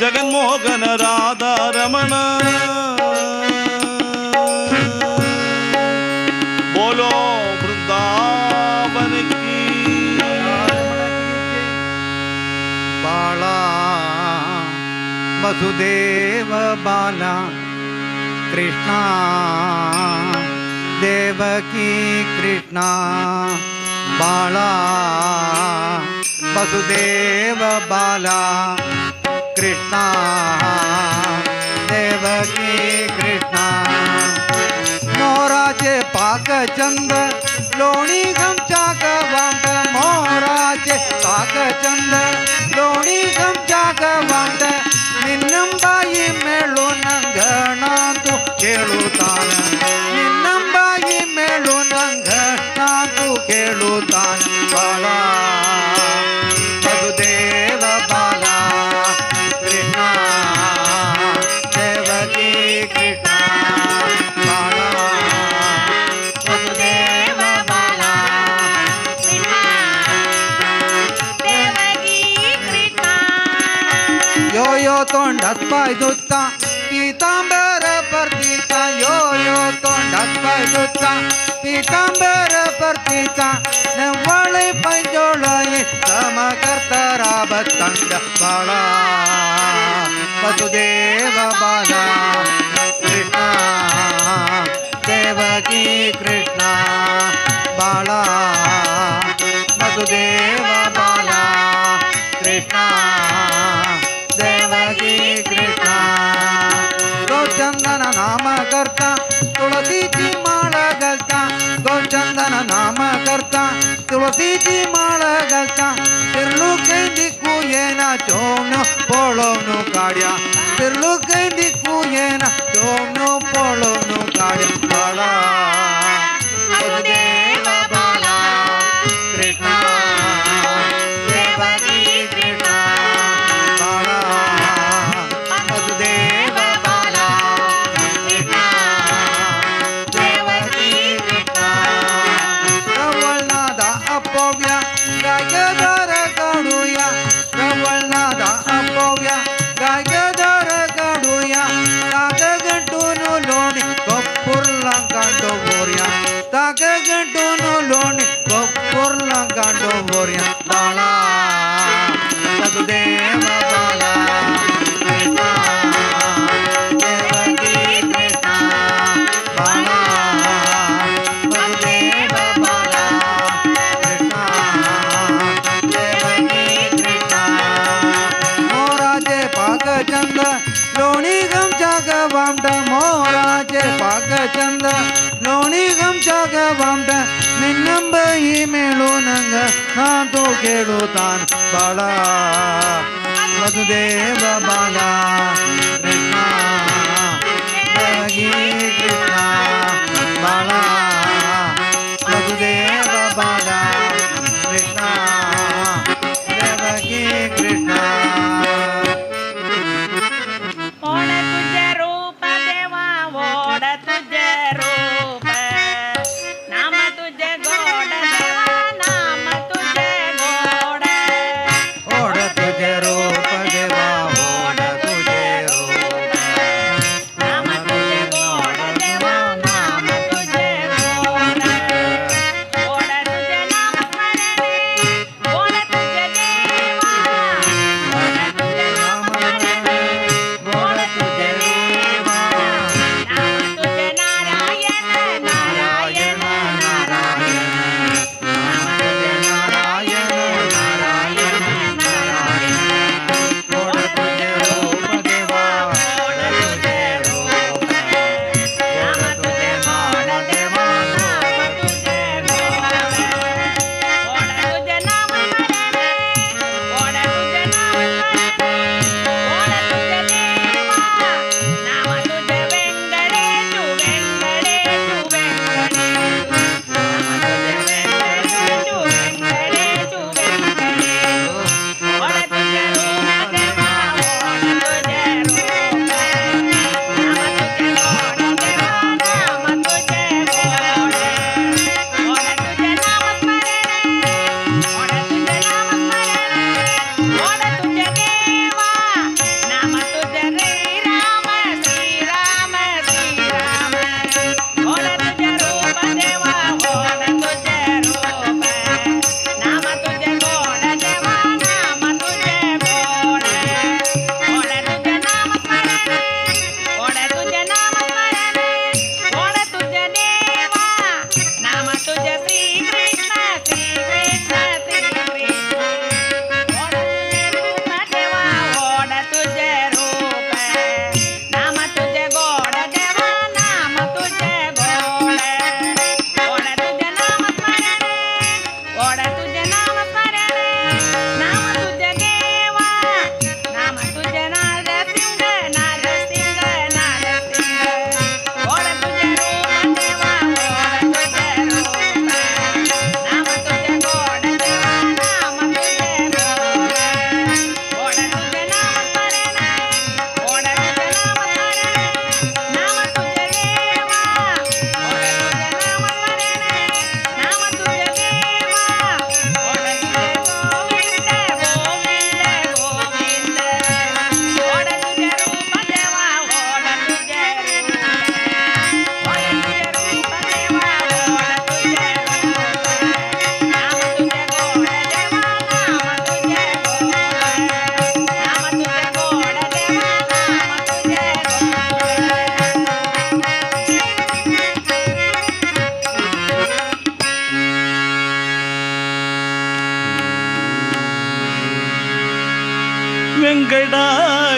ಜಗನ್ಮೋಹನ ರಾಧಾ ರಮಣ ಬೋಲೋ ವೃಂದಾವನ ಕೀ ಬಾಳ ವಸುದೇವ ಬಾಲ ಕೃಷ್ಣ ದೇವಕಿ ಕೃಷ್ಣ ಬಾಳ ವಸುದೇವ ಬಾಲ ಕೃಷ್ಣ ದೇವಕಿ ಕೃಷ್ಣ मोराचे पाकचंद लोणी गमचा गवांड मोराचे पाकचंद लोणी गमचा गवांड निन्नंबाई मेळू ನಂಗಣ तू ಕೇಳುತ್ತಾನ ನಿನ್ನಂಬಾಯಿ ಮೇಳು ನಂಗಣ तू ಕೇಳುತ್ತಾನ ಬಾಳ ವಸುದೇವ ಬಾಲ ಕೃಷ್ಣ ದೇವಕಿ ಕೃಷ್ಣ ಬಾಳ ವಸುದೇವ ಬಾಲ ಕೃಷ್ಣ ದೇವಕಿ ಕೃಷ್ಣ यो यो तोंडात पाय धुता पीतांबर परतीचा यो यो तोंडात पाय धुता पीतांबर परतीचा नवळे पंजोळी सम करता राबतंड बाळा वसुदेव बाला कृष्ण देवकी कृष्ण बाळा वसुदेव बाला कृष्ण देवकी कृष्ण गोचंदन नाम करता तुळशीची माळ घालता गोचंदन नाम करता तुळशीची माळ घालता फिरलू कैंदिकू येना चोमनो पळवणू काढ्या फिरलू कैंदिकू येना चोमनो पळवणू काढ्या बाळा ವಸುದೇವ ಬಾಲ कृष्ण देवकी कृष्ण बाळा वसुदेव ಬಾಲ ಕೃಷ್ಣ ದೇವಕಿ ಕೃಷ್ಣ रवळनाद अपोव्या गायदर काढूया रवळनाद अपोव्या गायदर काढूया ताग गंटून लोणी कपूरला कांडो बोर्या ताग गंटून लोणी कपूरला कांडो बोर्या बाळा वसुदेव बाला कृष्ण देवकी कृष्ण बाळा वसुदेव बाला कृष्ण देवकी कृष्ण मोराचे पाकचंद लोणी गमचा गवांड मोराचे पाकचंद लोणी गमचा गवांड ನಿನ್ನಂಬೈ ಮೇಳು ನಂಗ ನಾತು ಕೇಳುತ್ತಾನ ಬಾಳ ವಸುದೇವ ಬಾಲ ಕೃಷ್ಣ ದೇವಕಿ ಕೃಷ್ಣ ಬಾಳ ವಸುದೇವ ಬಾಲ ಕೃಷ್ಣ ದೇವಕಿ ಕೃಷ್ಣ ಓಡ ತುಜ ರೂಪ ದೇವ ಓಡ ತುಜ ರೂಪ ನಾಮ ತುಜ ಗೋಡ ದೇವ ನಾಮ ತುಜ ಗೋಡ ಓಡ ತುಜೆ ರೂಪ ದೇವ ಓಡ ತುಜೆ ರೂಪ ನಾಮ ತುಜ ಗೋಡ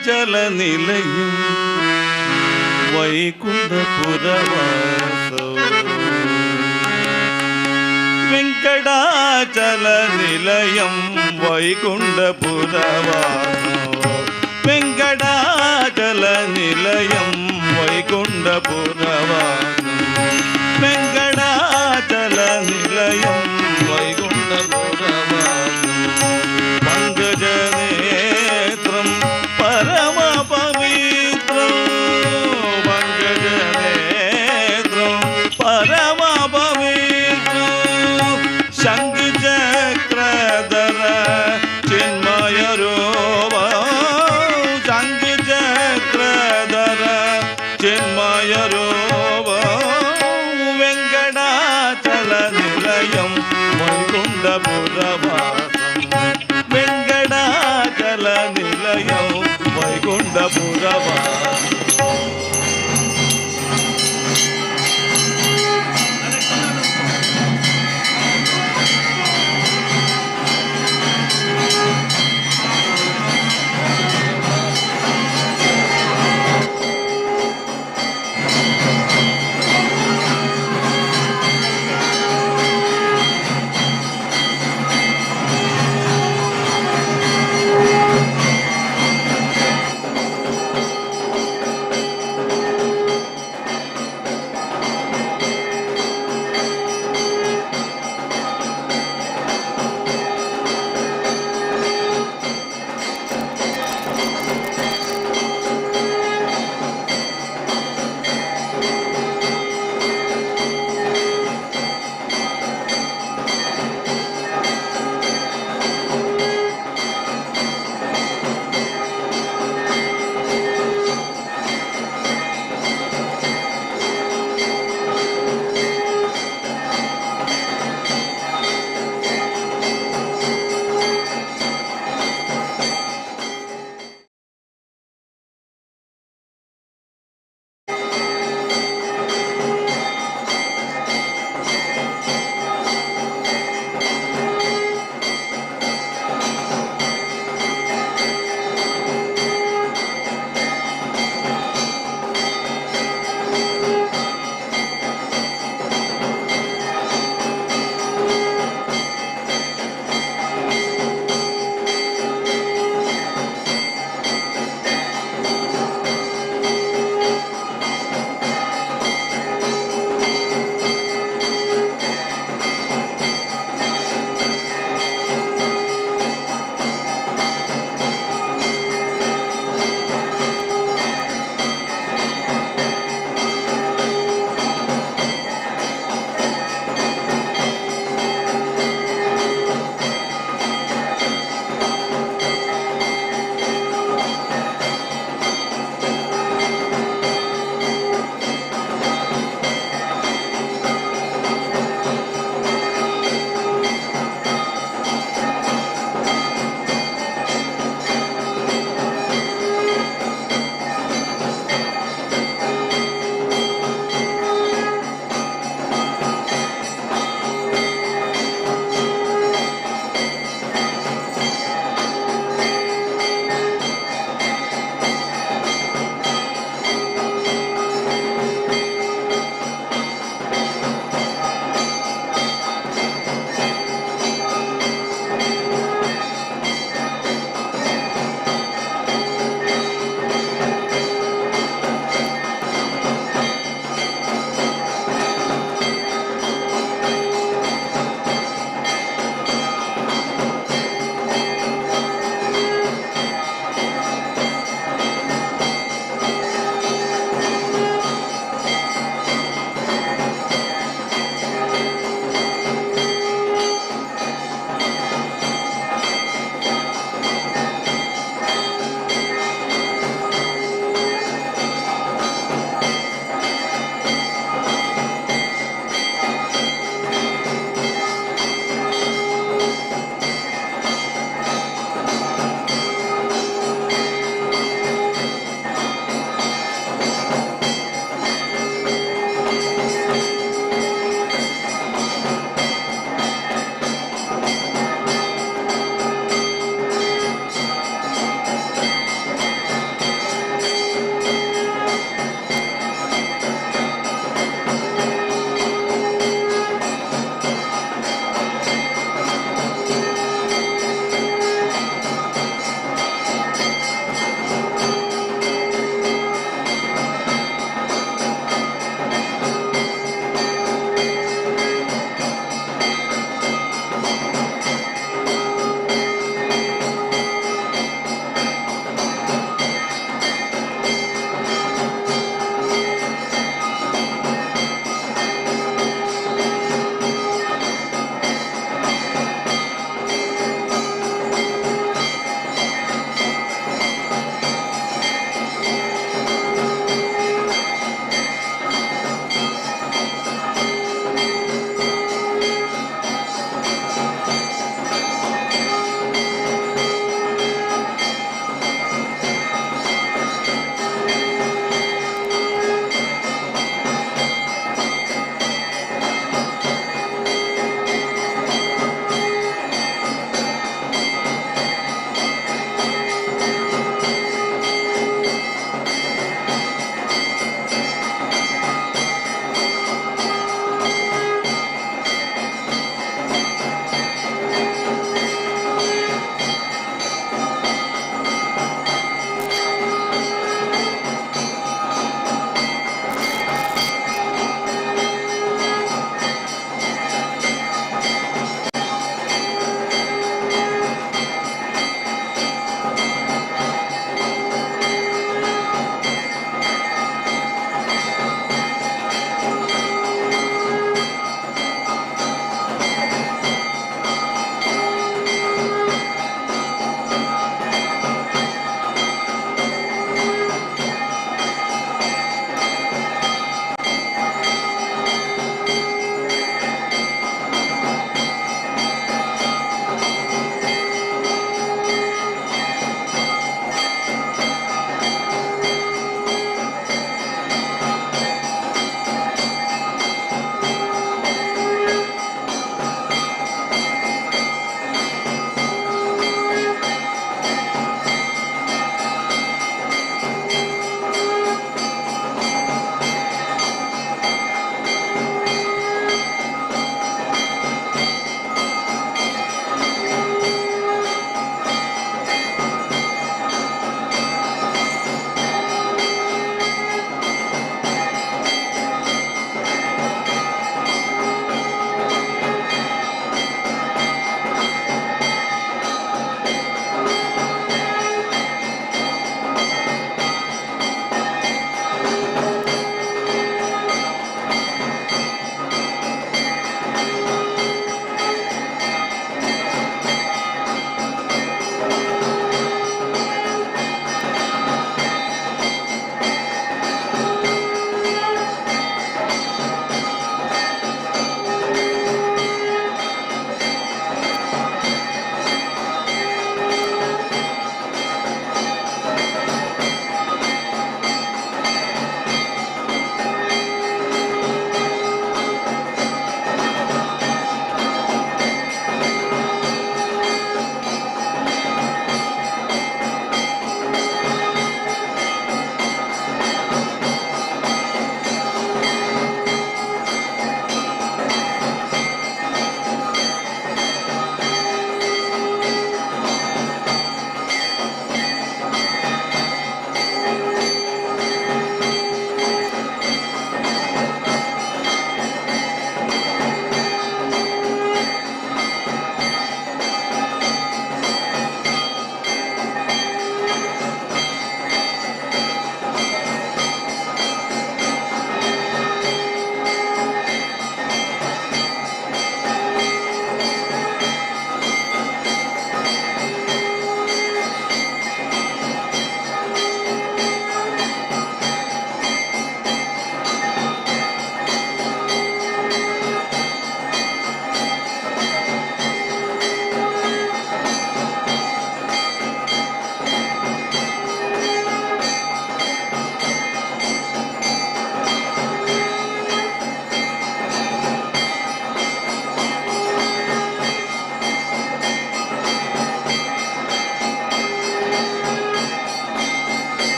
வெங்கடாச்சல நிலையம் வைகுண்டபுரவாசோ வெங்கடாச்சல நிலையம் வைகுண்டபுரவாசோ வெங்கடாச்சல நிலையம் வைகுண்டபுரவாசோ வெங்கடாச்சல நிலையம் வைகுண்டபுரவாசோ பங்கஜநேத்ரம் பரம பவித்ரம் பங்கஜநேத்ரம் பரம பவித்ரம் சங்கு சக்கரதர சின்மய ரூபம் சங்கு சக்கரதர சின்மய ரூபம் வெங்கடாச்சல நிலையம் வைகுண்டபுரவாசம் வெங்கடாச்சல நிலையம் வைகுண்டபுரவாசம்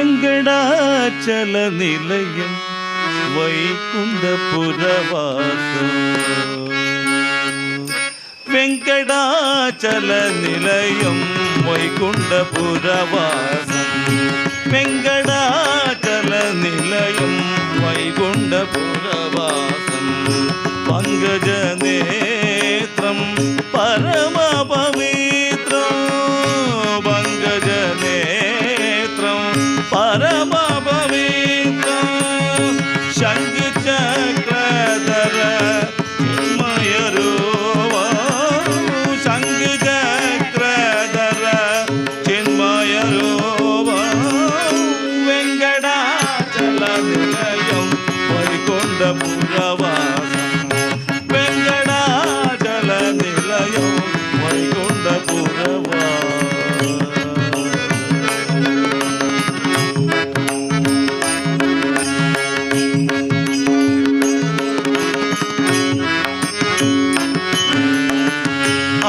வெங்கடாச்சல நிலையம் வைகுண்டபுரவாசம் வெங்கடாச்சல நிலையம் வைகுண்டபுரவாசம் வெங்கடாச்சல நிலையம் வைகுண்டபுரவாசம் பங்கஜநேத்ரம் பரமபவித்ரம் பங்கஜநேத்ரம் பரமபவித்ரம் சங்கு சக்ரதர சின்மயரூபா சங்கு சக்ரதர சின்மயரூபா வெங்கடாச்சல நிலையம் வைகுண்டபுரவாசம் வெங்கடாச்சல நிலையம் வைகுண்டபுரவாசம்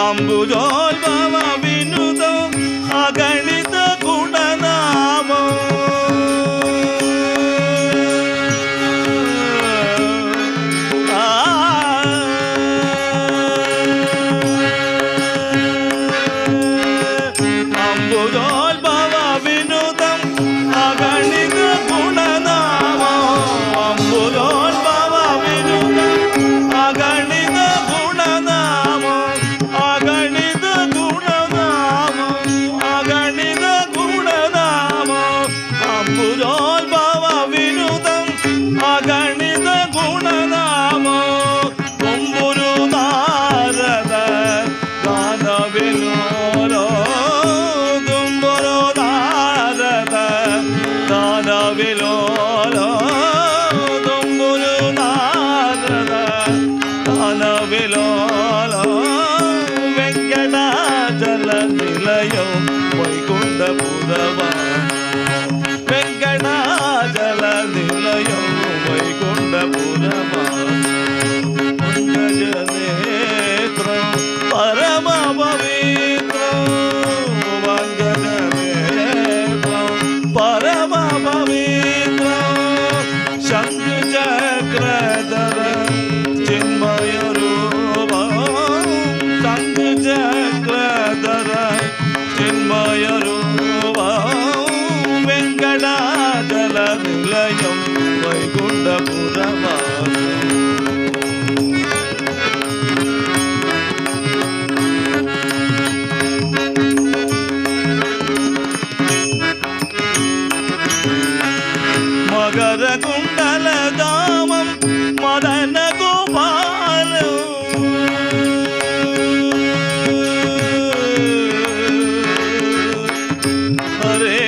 அம்புஜோல்பவ வினுதம் அகணித குணநாமம் அம்புஜோல்பவ வினுதம் அகணித குணநாமம் அம்புஜோல்பவ வினுதம் அகணித குணநாமம் அகணித குணநாமம் அகணித குணநாமம் அம்புஜோல்பவ வினுதம் அகணித குணநாமம் கொம்புரு நாரத தானவிலோலோ தும்புரு நாரத தானவிலோலோ தும்புரு நாரத தானவிலோலோ வெங்கடாச்சல நிலையம் வைகுண்டபுரவாசம் வெங்கடாச்சல நிலையம் வைகுண்டபுரவாசம் பங்கஜநேத்ரம் பரமபவித்ரம் பங்கஜநேத்ரம் பரமபவித்ரம் சங்கு சக்ரதர சின்மயரூபா சங்கு சக்ரதர சின்மயரூபா வெங்கடாச்சல நிலையம் வைகுண்டபுரவாசம் மகர குண்டலதாமம் மதன கோபாலம் ஹரே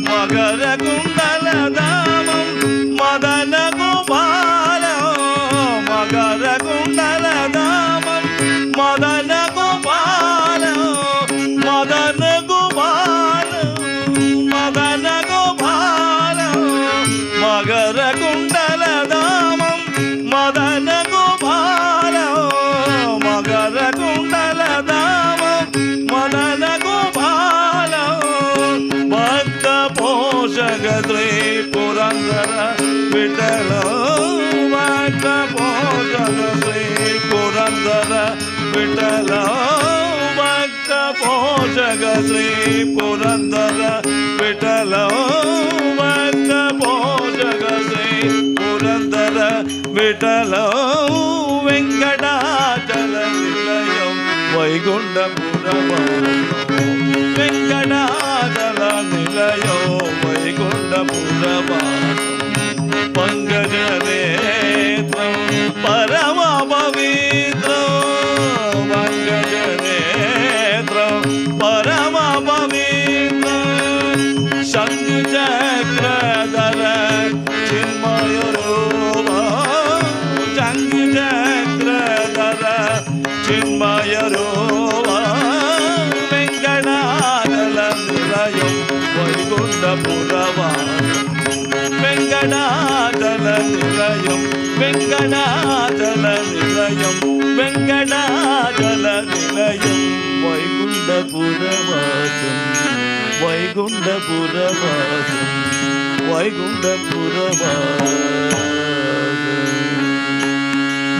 மகர குண்டலதாமம் மதன கோபாலம் மகர குண்டலதாமம் மதன கோபாலம் மதன கோபாலம் மதன கோபாலம் மகர குண்டலதாமம் மதன கோபாலம் மகர குண்டலதாமம் மதன கோபாலம் பக்த போஷக ஸ்ரீ புரந்தர விட்டல பக்த போஷக ஸ்ரீ புரந்தர விட்டல பக்த போஷக ஸ்ரீ புரந்தர விட்டல பக்த போஷக ஸ்ரீ புரந்தர விட்டல வெங்கடாச்சல நிலையம் வைகுண்டபுரவாசம் வெங்கடாச்சல நிலையம் வைகுண்டபுரவாசம் பங்கஜநேத்ரம் பரமபவித்ரம் பங்கஜநேத்ரம் பரமபவித்ரம் சங்கு சக்ரதர சின்மயரூபா சங்கு சக்ரதர சின்மயரூபா வெங்கடாச்சல நிலையம் வைகுண்டபுரவாசம் வெங்கடாச்சல நிலையம் வெங்கடாச்சல நிலையம் வெங்கடாச்சல நிலையம் வைகுண்டபுரவாசம் వైకుంఠపురవాసం వైకుంఠపురవాసం వైకుంఠపురవాసం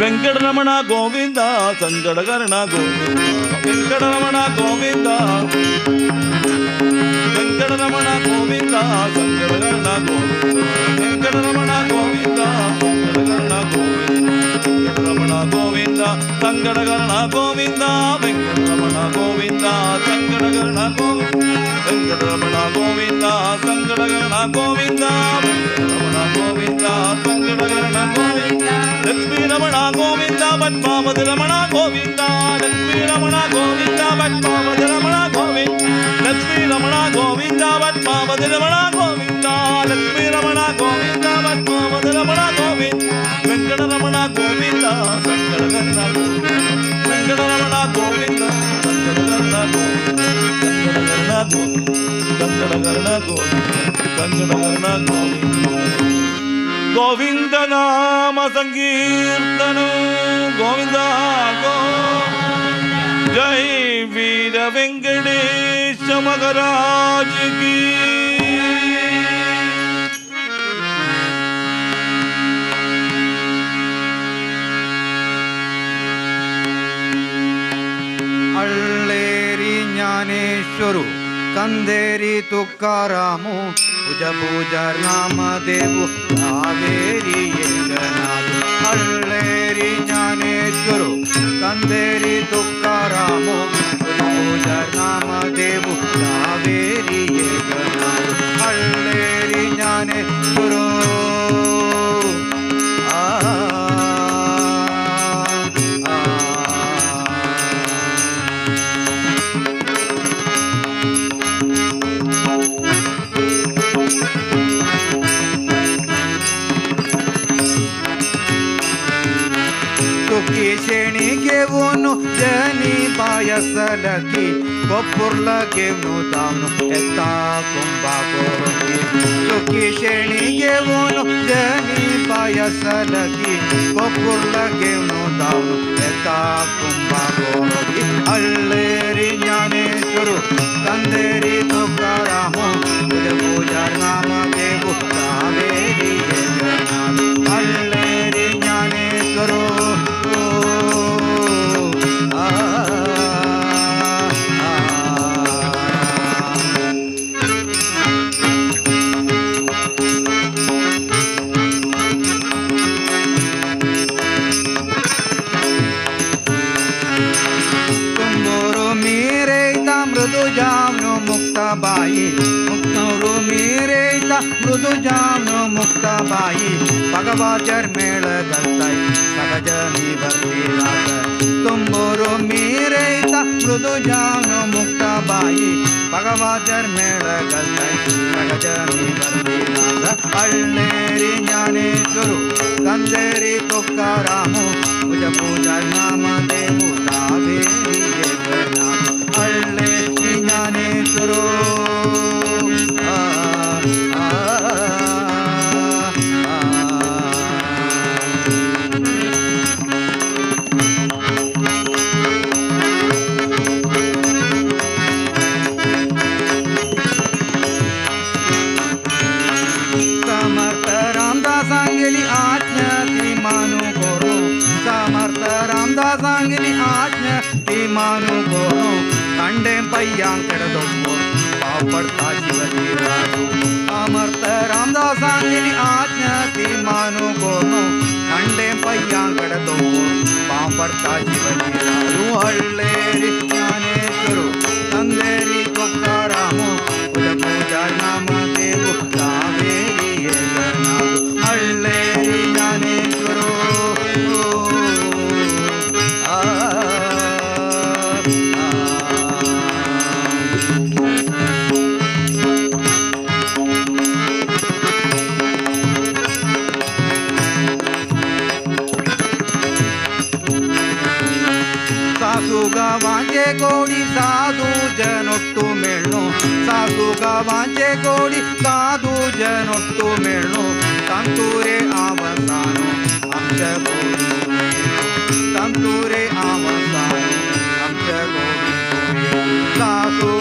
వెంకటరమణ గోవింద సంగడగరణ గోవింద వెంకటరమణ గోవింద వెంకటరమణ గోవింద సంగడగరణ గోవింద వెంకటరమణ గోవింద సంగడగరణ గోవింద వెంకటరమణ గోవింద సంగడగరణ గోవింద వెంకటరమణ గోవింద సంగడగరణ గోవింద వెంకటరమణ గోవింద సంగడగరణ గోవింద వెంకటరమణ గోవింద సంగడగరణ గోవింద లక్ష్మీ రమణ గోవింద పద్మావతి రమణ గోవింద లక్ష్మీ రమణ గోవింద పద్మావతి రమణ గోవింద లక్ష్మీ రమణ గోవింద పద్మావతి రమణ గోవింద లక్ష్మీ రమణ గోవింద పద్మావతి రమణ గోవింద వెంకటరమణ గోవింద సంగడగరణ గోవింద వెంకటరమణ గోవింద సంగడగరణ గోవింద సంగడగరణ గోవింద సంగడగరణ గోవింద సంగడగరణ గోవింద గోవింద నామ సంకీర్తనం గోవింద జై వీర వెంకటేశ మహారాజ్ కీ ಅಳ್ಳೇರಿ ಜ್ಞಾನೇಶ್ವರು ಕಂದೇರಿ ತುಕಾರಾಮು ಭುಜ ಪೂಜ ನಾಮದೇವು ಕಾವೇರಿ ಏಕನಾಥ್ ಅಳ್ಳೇರಿ ಜ್ಞಾನೇಶ್ವರು ಕಂದೇರಿ ತುಕಾರಾಮು ಭುಜ ಪೂಜ ನಾಮದೇವು ಕಾವೇರಿ ಏಕನಾಥ್ ಅಳ್ಳೇರಿ ಜ್ಞಾನೇಶ್ವರು ಶೇಣಿಗೆವನು ಜನಿ ಬಾಯಸಲಕಿ ಕೊಪ್ಪುರ್ಲಗೆವನು ತಾವನು ಎತ್ತ ಕುಂಬಾಕೋಗಿ ಸುಖಿ ಶೇಣಿಗೆವನು ಜನಿ ಬಾಯಸಲಕಿ ಕೊಪ್ಪುರ್ಲಗೆವನು ತಾವನು ಎತ್ತ ಕುಂಬಾಕೋಗಿ ಅಳ್ಳೇರಿ ಜ್ಞಾನೇಶ್ವರು ಕಂದೇರಿ ತುಕಾರಾಮ ಪೂಜಾ ನಾಮದೇವು ಕಾವೇರಿ ಅಳ್ಳೇರಿ ಜ್ಞಾನೇಶ್ವರು ಮೃದು ಜಾಮ್ನು ಮುಕ್ತ ಬಾಯಿ ಮುಕ್ತವರು ಮೀರೇತ ಮೃದು ಜಾಮ್ನು ಮುಕ್ತ ಬಾಯಿ ಭಗವಾಜರ್ ಮೇಳಗಲ್ತಾಯಿ ಸಹಜನಿ ಬರ್ತೀರಾತ ತುಂಬೂರು ಮೀರೇತ ಮೃದು ಜಾಮ್ನು ಮುಕ್ತ ಬಾಯಿ ಭಗವಾಜರ್ ಮೇಳಗಲ್ತಾಯಿ ಸಹಜನಿ ಬರ್ತೀರಾತ ಅಳ್ಳೇರಿ ಜ್ಞಾನೇಶ್ವರು ಕಂದೇರಿ ತುಕಾರಾಮು ಭುಜ ಪೂಜಾ ನಾಮದೇವು ಕಾವೇರಿ ಏಕನಾಥ್ ಅಳ್ಳೇರಿ ಜ್ಞಾನೇಶ್ವರು ಸಮರ್ಥ ರಾಮದಾಸಾಂಗಲಿ ಆಜ್ಞಾ ತೀಮಾನು ಕೋರು ಸಮರ್ಥ ರಾಮದಾಸಾಂಗಲಿ ಆಜ್ಞಾ ತೀಮಾನು ಕೋರು ಕಂಡೆ ಪಯ್ಯಾಂಕಡದೊಬ್ಬು ಪಾಪಡ್ತಾ ಶಿವಜೀರಾರು ಸಮರ್ಥ ರಾಮದಾಸಾಂಗಲಿ ಆಜ್ಞಾ ತೀಮಾನು ಕೋರು ಕಂಡೆ ಪಯ್ಯಾಂಕಡದೊಬ್ಬು ಪಾಪಡ್ತಾ ಶಿವಜೀರಾರು ಅಳ್ಳೇರಿ ಜ್ಞಾನೇಶ್ವರು ತಂದೇರಿ ತುಕಾರಾಮು ಕುಲ ಪೂಜಾ ನಾಮದೇವು ಕಾವೇರಿ ಏಕನಾಥ್ ಅಳ್ಳೇರಿ ಜ್ಞಾನೇಶ್ವರು ಸಾಸುಗವಾಂಚೆ ಕೋಡಿ ಸಾಧು ಜನೊಟ್ಟು ಮೆಳ್ಳು ಸಾಸುಗವಾಂಚೆ ಕೋಡಿ ಸಾಧು ಜನೊಟ್ಟು ಮೆಳ್ಳು ತಂತೂರೆ ಆವಸಾನು ಅಂಶ ಕೋಡಿ ತಂತೂರೆ ಆವಸಾನು ಅಂಶ ಕೋಡಿ ಸಾಸು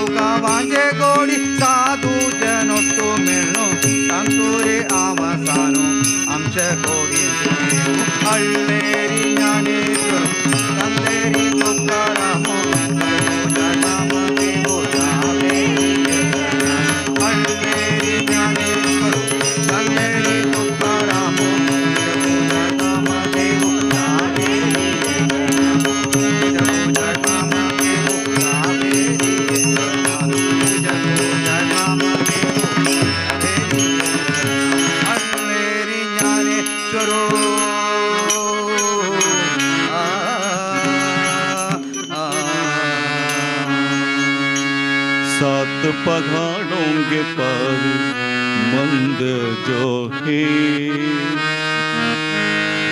सात पहाड़ों के पार मंदिर जो है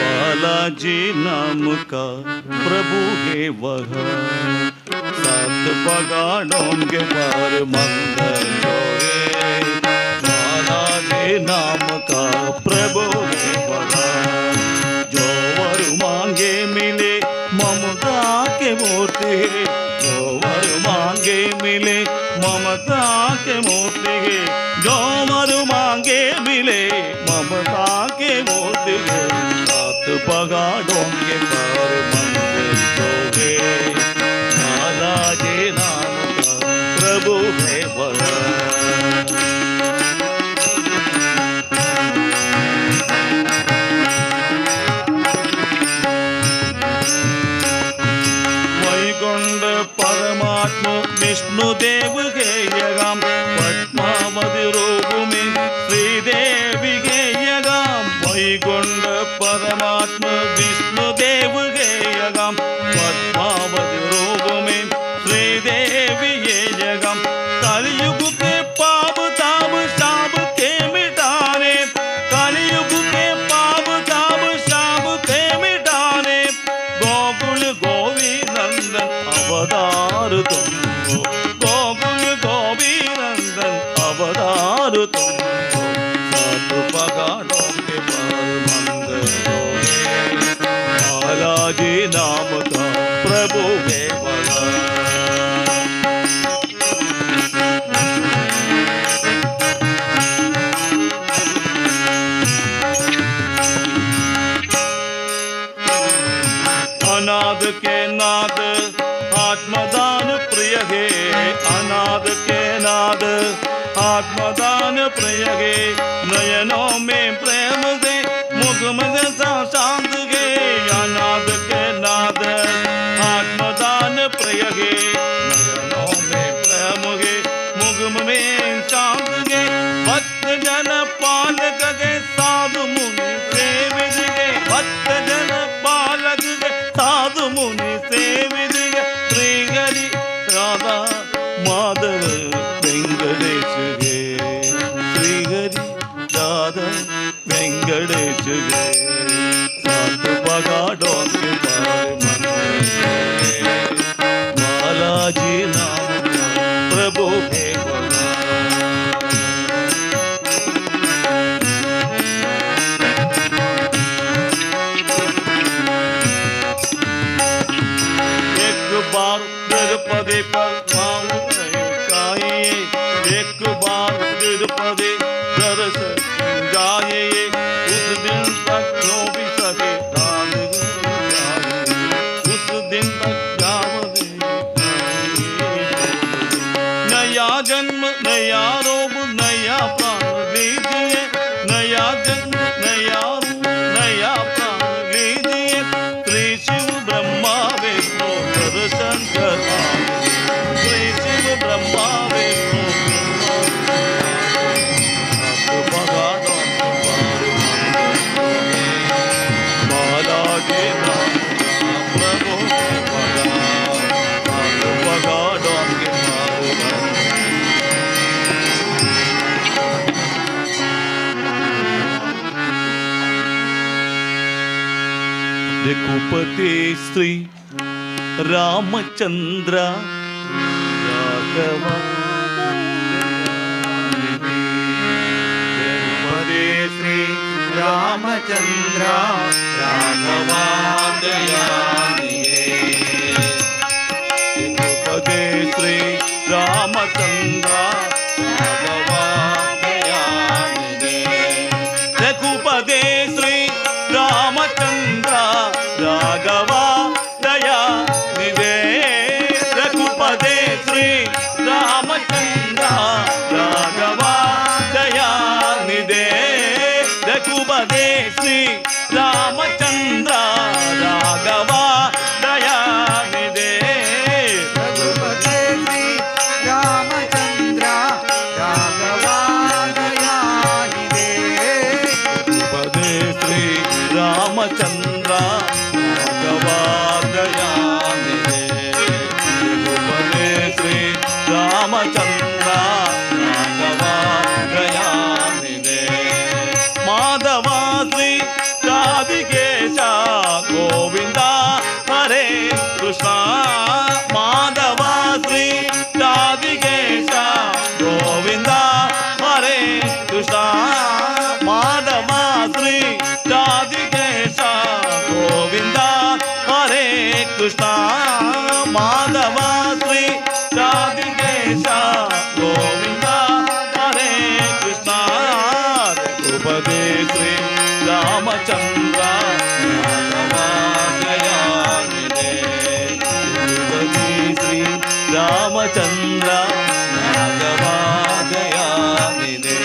बालाजी नाम का प्रभु है वह। सात पहाड़ों के पार मंदिर जो है बालाजी नाम का प्रभु है वह। जो वर मांगे मिले ममता के मूर्ति है। जो वर मांगे मिले ममता के मूर्ति है। जो वर मांगे मिले ममता के मूर्ति है। सात पहाड़ों के पार मंदिर जो है बालाजी नाम का प्रभु है वह। परमात्मा विष्णुदेव के यगाम पद्मावती रूप में श्रीदेवी के यगाम। वैकुंठ परमात्मा विष्णुदेव के यगाम पद्मावती रूप में श्रीदेवी ये यगाम। कलयुग के पाप ताप शाप के मिटाने। कलयुग के पाप ताप शाप के मिटाने गोकुल गोविंदन अवतार तुम हो। गोकुल गोविंदन अवतार तुम हो। सात पहाड़ों के पार मंदिर जो है बालाजी नाम का प्रभु है वह। अनाद के नाद आत्मदान प्रिय है। अनाद के नाद आत्मदान प्रिय है। नयनों में प्रेम से मुख में शांत है। अनाद के नाद आत्मदान प्रिय है। नयनों में प्रेम है मुख में शांत है। भक्त जन पालक के साधु मुनि सेवित है। भक्त जन पालक के साधु मुनि सेवित है। श्री हरि राधा माधव वेंकटेश गे। श्री हरि राधा वेंकटेश गे। सात पहाड़ों के पार मंदिर है बालाजी नाम का प्रभु है वह। बार तिरुपति पर पाँव उठाइए। एक बार तिरुपति दर्शन जाइए। उस दिन तक जो भी सके दान जाइए। उस दिन तक जाओगे नया जन्म नया रूप नया प्राण लीजिए। नया जन्म नया रूप नया प्राण लीजिए। श्री शिव ब्रह्मा विष्णु दर्शन करा। श्री शिव ब्रह्मा विष्णु सात पहाड़ों के पार बालाजी नाम का प्रभु है वह। सात पहाड़ों के पार रघुपति श्री रामचंद्र राघव। रघुपति श्री रामचंद्र राघव दयानिधे। रघुपति श्री रामचंद्र राघव दयानिधे। रघुपति श्री रामचंद्र राघव दयानिधे। रघुपति श्री रामचंद्र राघव दयानिधे। रघुपति श्री रामचंद्र राघव दयानिधे। रघुपति श्री रामचंद्र राघव दयानिधे। रघुपति श्री रामचंद्र राघव दयानिधे। रघुपति श्री रामचंद्र ರಾಧಿಕೇಶ ಗೋವಿಂದ ಹರೇ ಕೃಷ್ಣ ರಘುಪತಿ ಶ್ರೀ ರಾಮಚಂದ್ರ ರಾಘವಾಗಯಾನಿದೆ ರಘುಪತಿ ಶ್ರೀ ರಾಮಚಂದ್ರ ರಾಘವಾಗಯಾನಿದೆ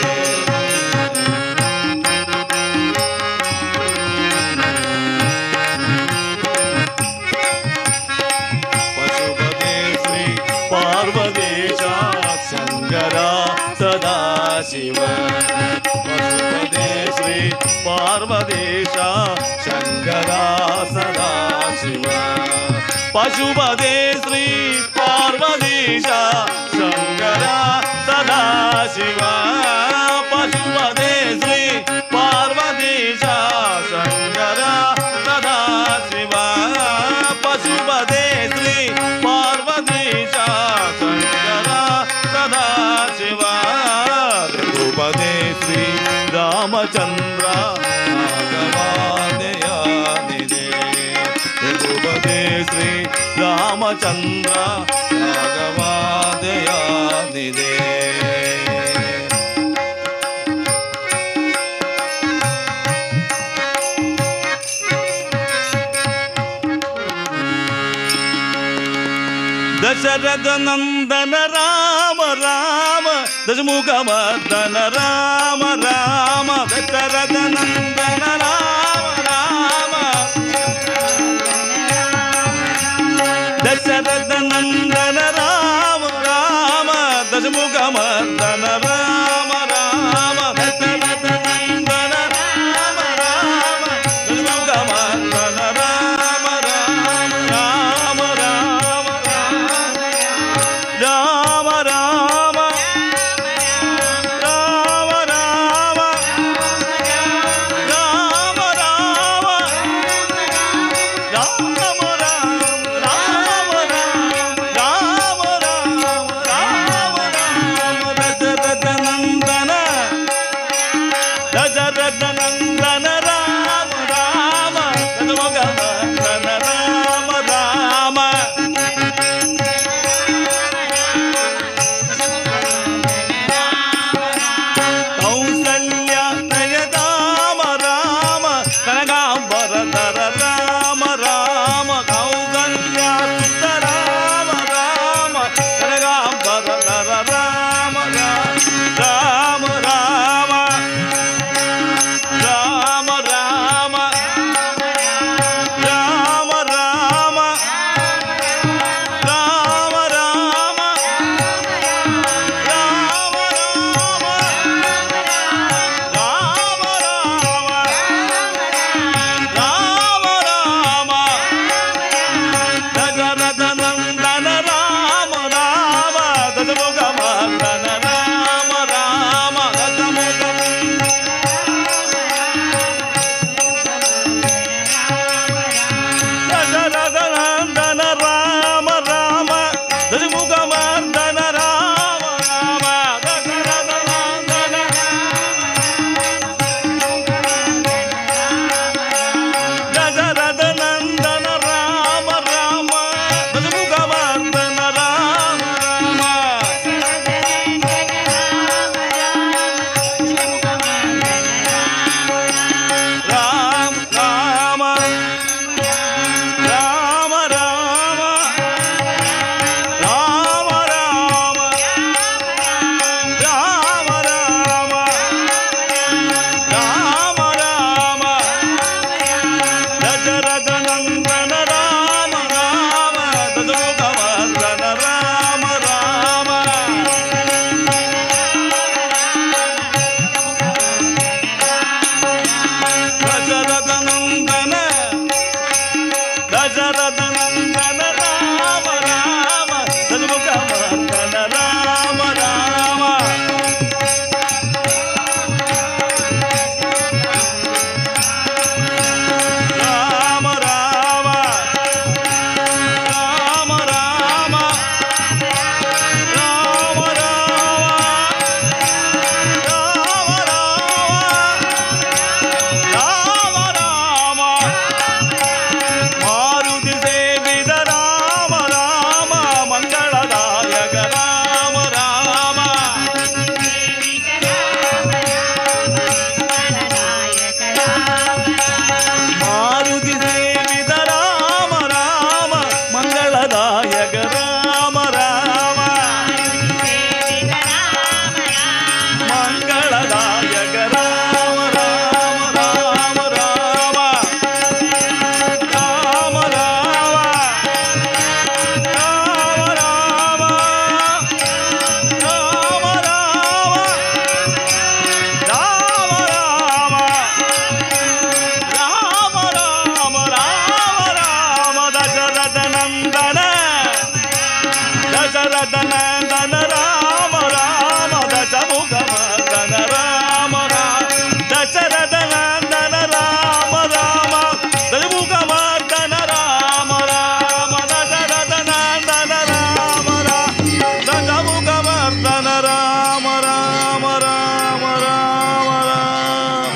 ಪಶುಪತಿ ಶ್ರೀ ಪಾರ್ವತೇಶ ಶಂಕರ ಸದಾಶಿವ ಪಶುಪತಿ ಶ್ರೀ ಪಾರ್ವತೇಶ ಶಂಕರ ಸದಾಶಿವ ಪಶುಪತಿ ಶ್ರೀ ಪಾರ್ವತೇಶ ಶಂಕರ ಸದಾಶಿವ ಪಶುಪತಿ ಶ್ರೀ ಪಾರ್ವತೇಶ ಶಂಕರ ಸದಾಶಿವ ಪಶುಪತಿ ಶ್ರೀ ಪಾರ್ವತೇಶ ಶಂಕರ ಸದಾಶಿವ ರಘುಪತಿ ಶ್ರೀ ರಾಮಚಂದ್ರ ರಾಘವಾದಯಾನಿದೆ ರಘುಪತಿ ಶ್ರೀ ರಾಮಚಂದ್ರ ರಾಘವಾದಯಾನಿದೆ ದಶರಥ ನಂದನ ರಾಮ ರಾಮ ದಶಮುಖ ಮರ್ದನ ರಾಮ ರಾಮ ದಶರಥ ನಂದನ ರಾಮ ರಾಮ ದಶರಥ ನಂದನ ರಾಮ ರಾಮ ದಶಮುಖ ಮರ್ದನ ರಾಮ ರಾಮ ದಶರಥ ನಂದನ ರಾಮ ರಾಮ ದಶಮುಖ ಮರ್ದನ ರಾಮ ರಾಮ ರಾಮ ರಾಮ ರಾಮ ರಾಮ ರಾಮ ರಾಮ ರಾಮ ರಾಮ ರಾಮ ರಾಮ ರಾಮ ರಾಮ ದಶರಥ ನಂದನ ರಾಮ ರಾಮ ದಶಮುಖ ಮರ್ದನ ರಾಮ ರಾಮ ದಶರಥ ನಂದನ ರಾಮ ರಾಮ ದಶಮುಖ ಮರ್ದನ ರಾಮ ರಾಮ ದಶರಥ ನಂದನ ರಾಮ ರಾಮ ದಶಮುಖ ಮರ್ದನ ರಾಮ ರಾಮ ರಾಮ ರಾಮ ರಾಮ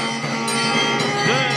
ಜಯ.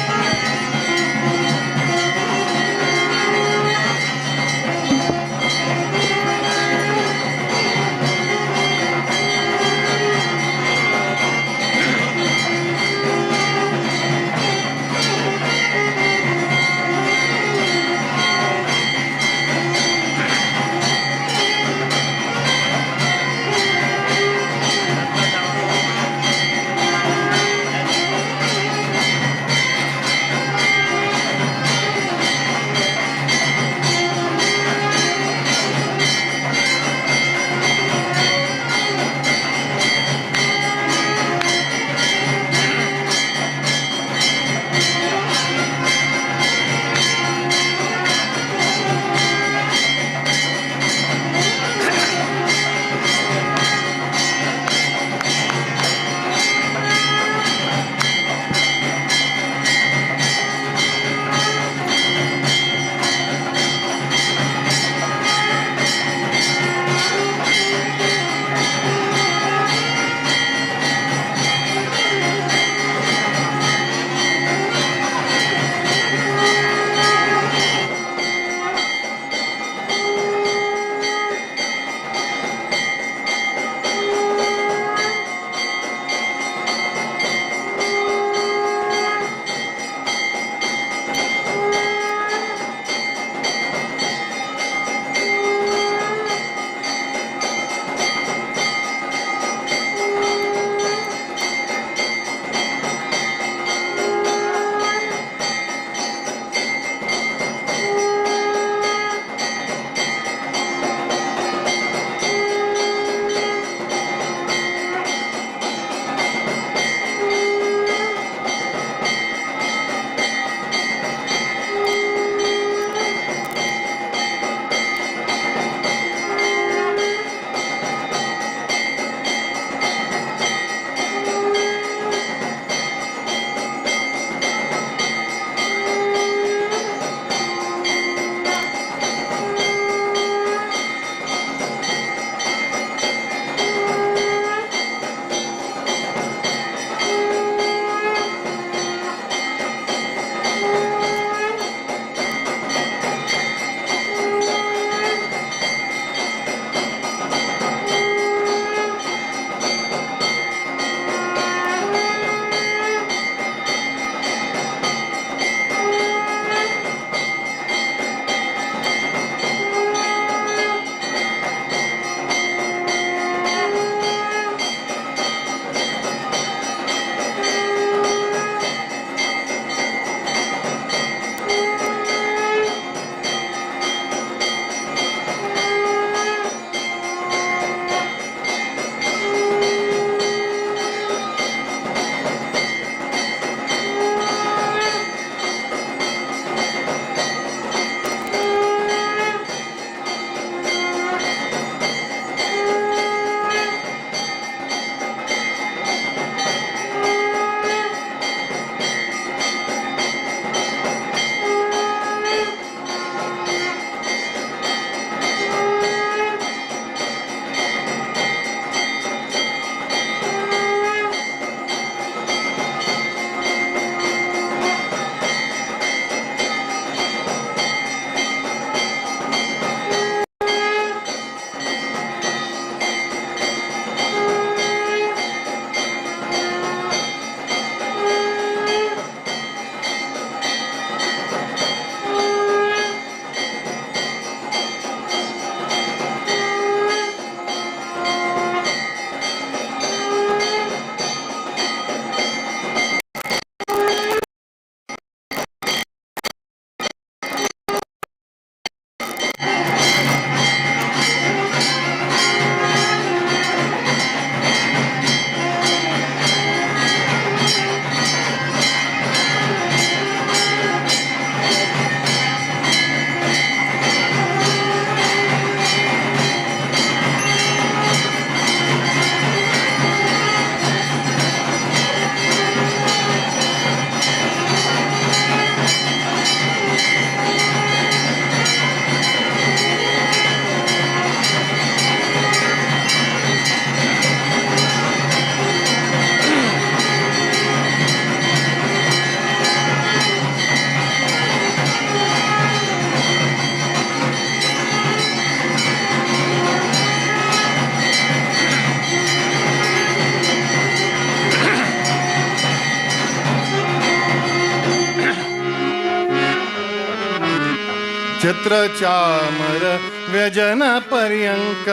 ಛತ್ರಚಾಮರ ವ್ಯಜನ ಪರ್ಯಂಕ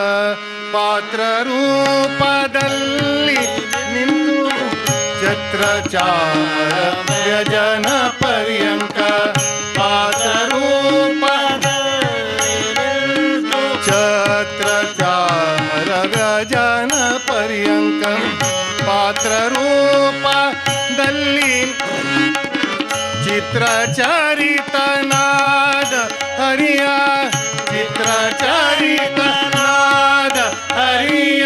ಪಾತ್ರ ರೂಪದಲ್ಲಿ ನಿಂತು ಛತ್ರಚಾಮರ ವ್ಯಜನ ಪರ್ಯಂಕ ಪಾತ್ರ ಛತ್ರಚಾಮರ ವ್ಯಜನ ಪರ್ಯಂಕ ಪಾತ್ರ ರೂಪದಲ್ಲಿ ಚಿತ್ರಚರಿತನಾದ ಹರಿಯ ಚಿತ್ರಚರಿತನಾದ ಹರಿಯ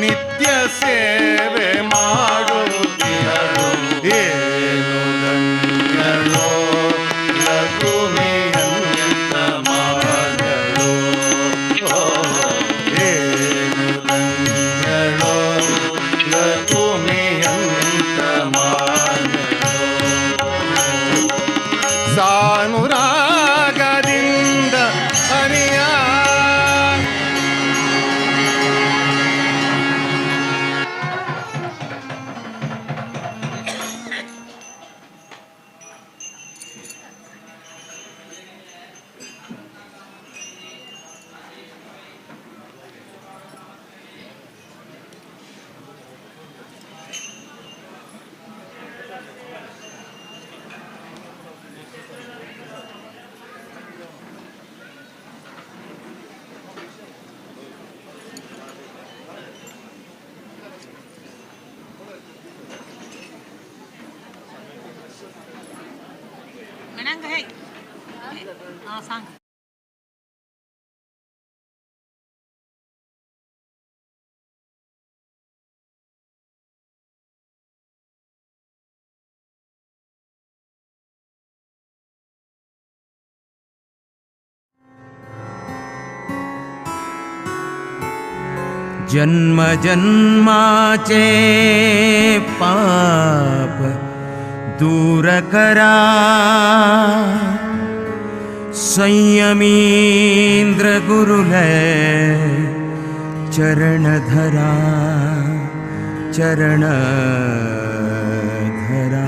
ನಿತ್ಯ ಸೇವೆ ಮಾಡುತ್ತಿರಲು ಏನು ಧನ್ಯಳೋ ಲಘುಮಿಯಂತ ಮಾಡಲು ಏನು ಧನ್ಯಳೋ ಲಘುಮಿಯಂತ ಮಾಡಲು ಸಾನುರಾಗದಿಂದ ಹರಿಯ म्हणांग हे सांग जन्म जन्माचे पाप दूर करा संयमींद्र गुरुलय चरण धरा चरण धरा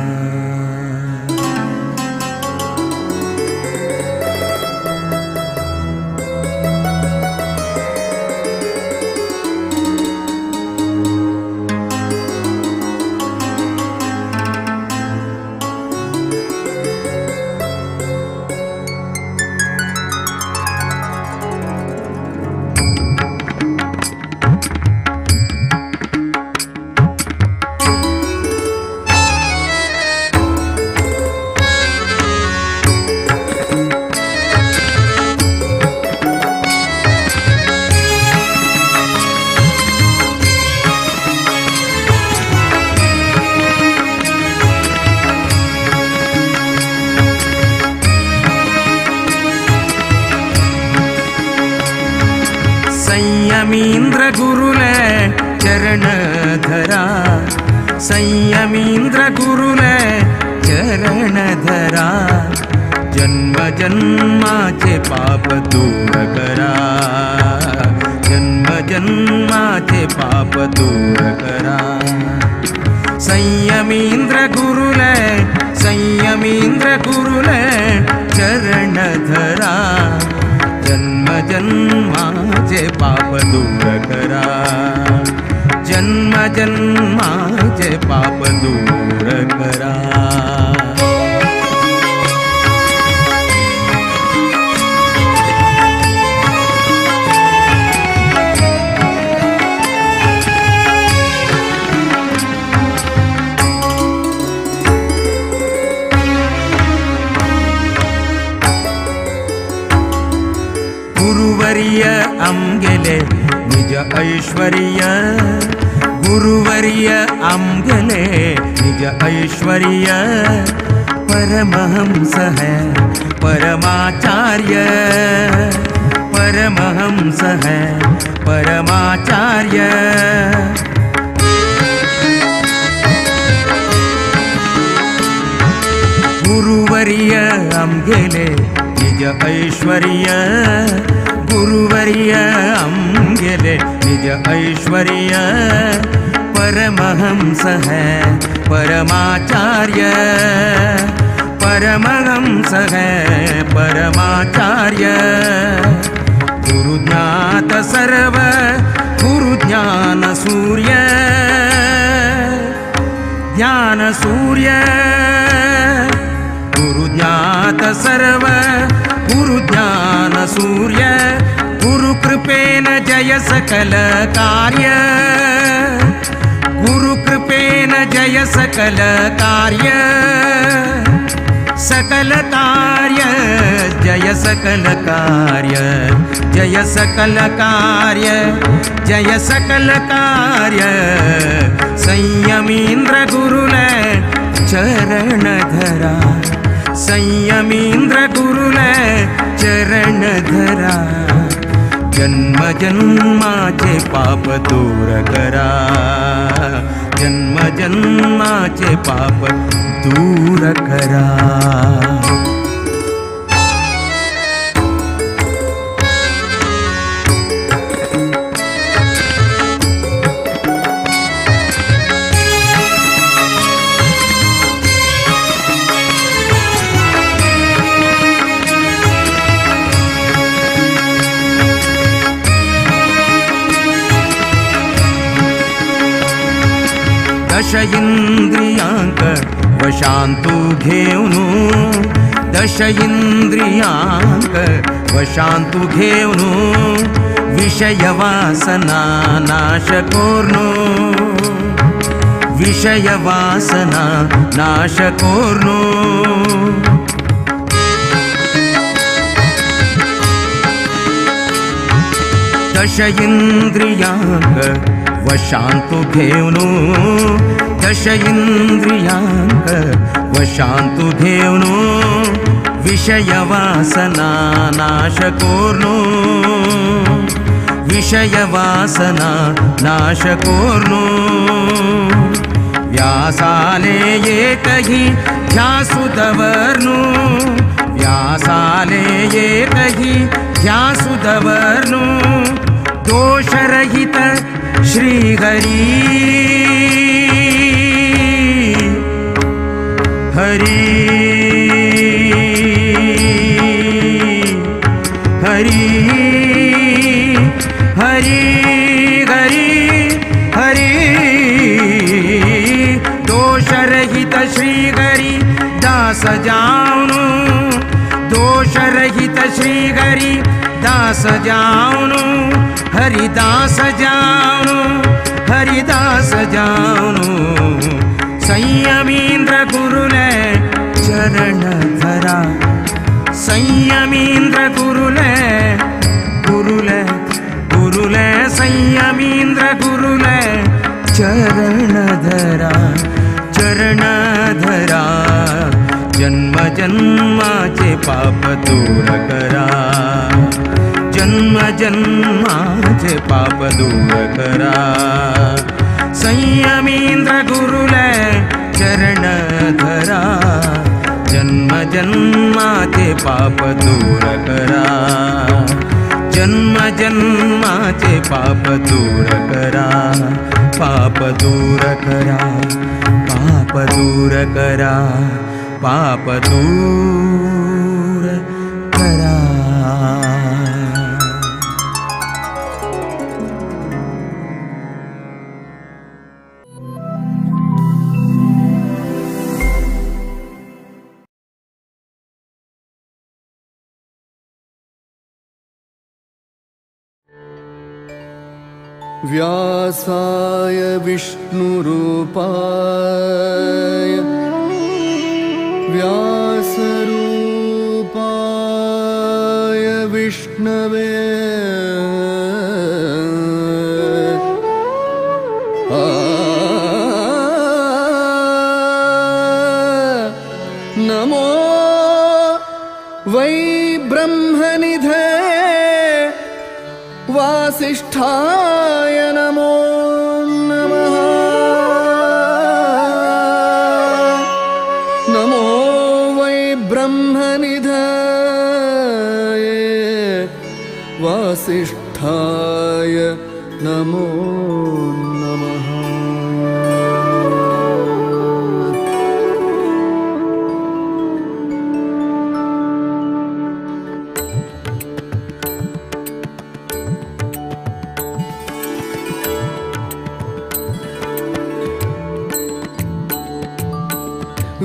संयमींद्र गुरुलय चरण धरा संयमींद्र गुरुलय चरण धरा जन्म जन्माचे पाप दूर करा जन्म जन्माचे पाप दूर करा संयमींद्र गुरुलय चरण धरा जन्म जन्माचे पाप दूर करा जन्म जन्माचे पाप दूर करा गुरुवर्य आमगेले निज ऐश्वर्य गुरुवर्य आमगेले निज ऐश्वर्य परमहंस है परमाचार्य परमहंस है परमाचार्य गुरुवर्य आमगेले निज ऐश्वर्य गुरुवर्य आमगेले निज ऐश्वर्य परमहंस है परमाचार्य परमहंस है परमाचार्य गुरु ज्ञात सर्व गुरु ज्ञान सूर्य गुरु ज्ञात सर्व गुरु ज्ञान सूर्य गुरु कृपेन जय सकल कार्य गुरु कृपेन जय सकल कार्य सकल कार्य जय सकल कार्य जय सकल कार्य जय सकल कार्य संयमींद्र गुरुले चरण धरा संयमींद्र गुरुले चरण धरा जन्म जन्माचे पाप दूर करा जन्म जन्माचे पाप दूर करा दश इंद्रियांक वशांतु घेऊनु दश इंद्रियांक वशांतु घेऊनु विषय वासना नाश कोर्नु विषय वासना नाश कोर्नु दश इंद्रियांक वशांतु घेऊनु दश इंद्रियांक वशांतु घेऊनु विषय वासना नाश कोर्नु विषय वासना नाश कोर्नु व्यासाले एकही ध्यासुदवर्नु व्यासाले एकही ध्यासुदवर्नु दोषरहित श्री हरि हरि हरि हरि हरि हरि दोषरहित श्री हरि दास जाऊनु दोषरहित श्री हरि दास जाऊनु हरिदास जाऊनु हरिदास जाऊनु संयमींद्र गुरुले चरण धरा संयमींद्र गुरुले गुरुले गुरुले संयमींद्र गुरुले चरण धरा जन्म जन्माचे पाप दूर करा जन्म जन्माचे पाप दूर करा संयमींद्र गुरुले चरण धरा जन्म जन्माचे पाप दूर करा जन्म जन्माचे पाप दूर करा पाप दूर करा पाप दूर करा पाप दूर करा व्यासाय विष्णुरूपाय व्यासरूपाय विष्णवे नमो वै ब्रह्मनिधे वासिष्ठाय नमो नमः नमो वै ब्रह्मनिधये वासिष्ठाय नमो नमः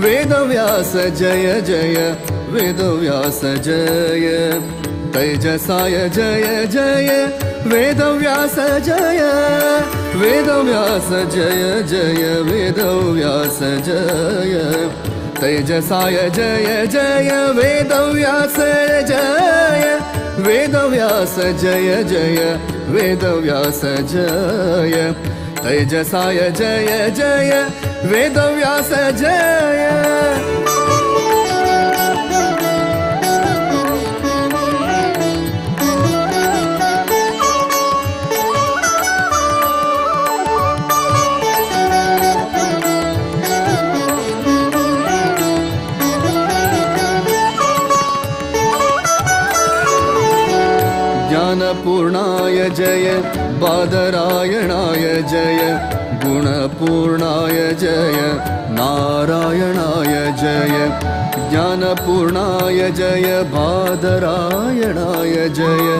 वेदव्यास जय जय वेदव्यास जय तेजसाय जय जय वेदव्यास जय वेदव्यास जय जय वेदव्यास जय तेजसाय जय जय वेदव्यास जय वेदव्यास जय जय वेदव्यास जय तेजसाय जय जय वेदव्यास जय ज्ञानपूर्णाय जय बादरायणाय जय गुणपूर्णाय जय नारायणाय जय ज्ञानपूर्णाय जय बादरायणाय जय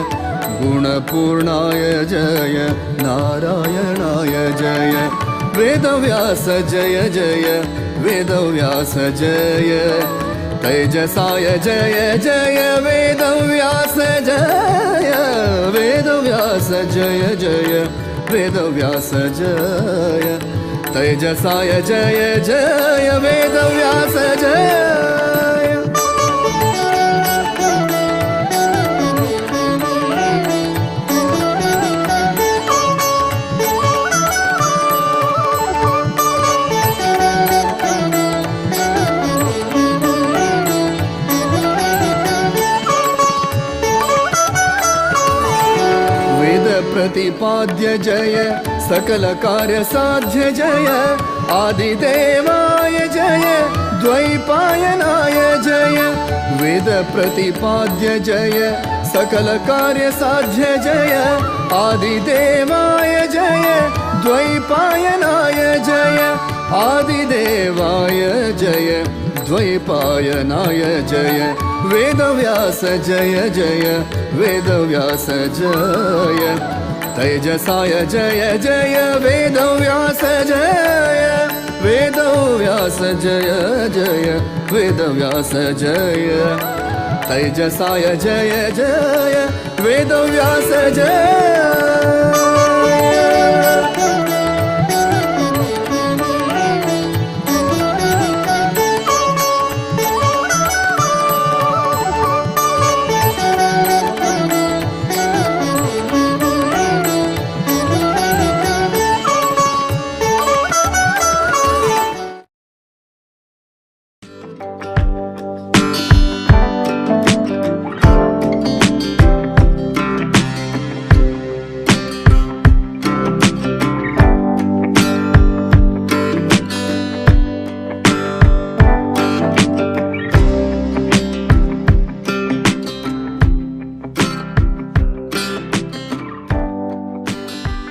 गुणपूर्णाय जय नारायणाय जय वेदव्यास जय जय वेदव्यास जय तेजसाय जय जय वेदव्यास जय वेदव्यास जय जय वेदव्यास जय तेजसाय जय जय वेदव्यास जय प्रतिपाद्य जय सकल कार्य साध्य जय आदिदेवाय जय द्वैपायनाय जय वेद प्रतिपाद्य जय सकल कार्य साध्य जय आदिदेवाय जय द्वैपायनाय जय आदिदेवाय जय द्वैपायनाय जय वेदव्यास जय जय वेदव्यास जय तेजसाय जय जय वेदव्यास जय वेदव्यास जय जय वेदव्यास जय तेजसाय जय जय वेदव्यास जय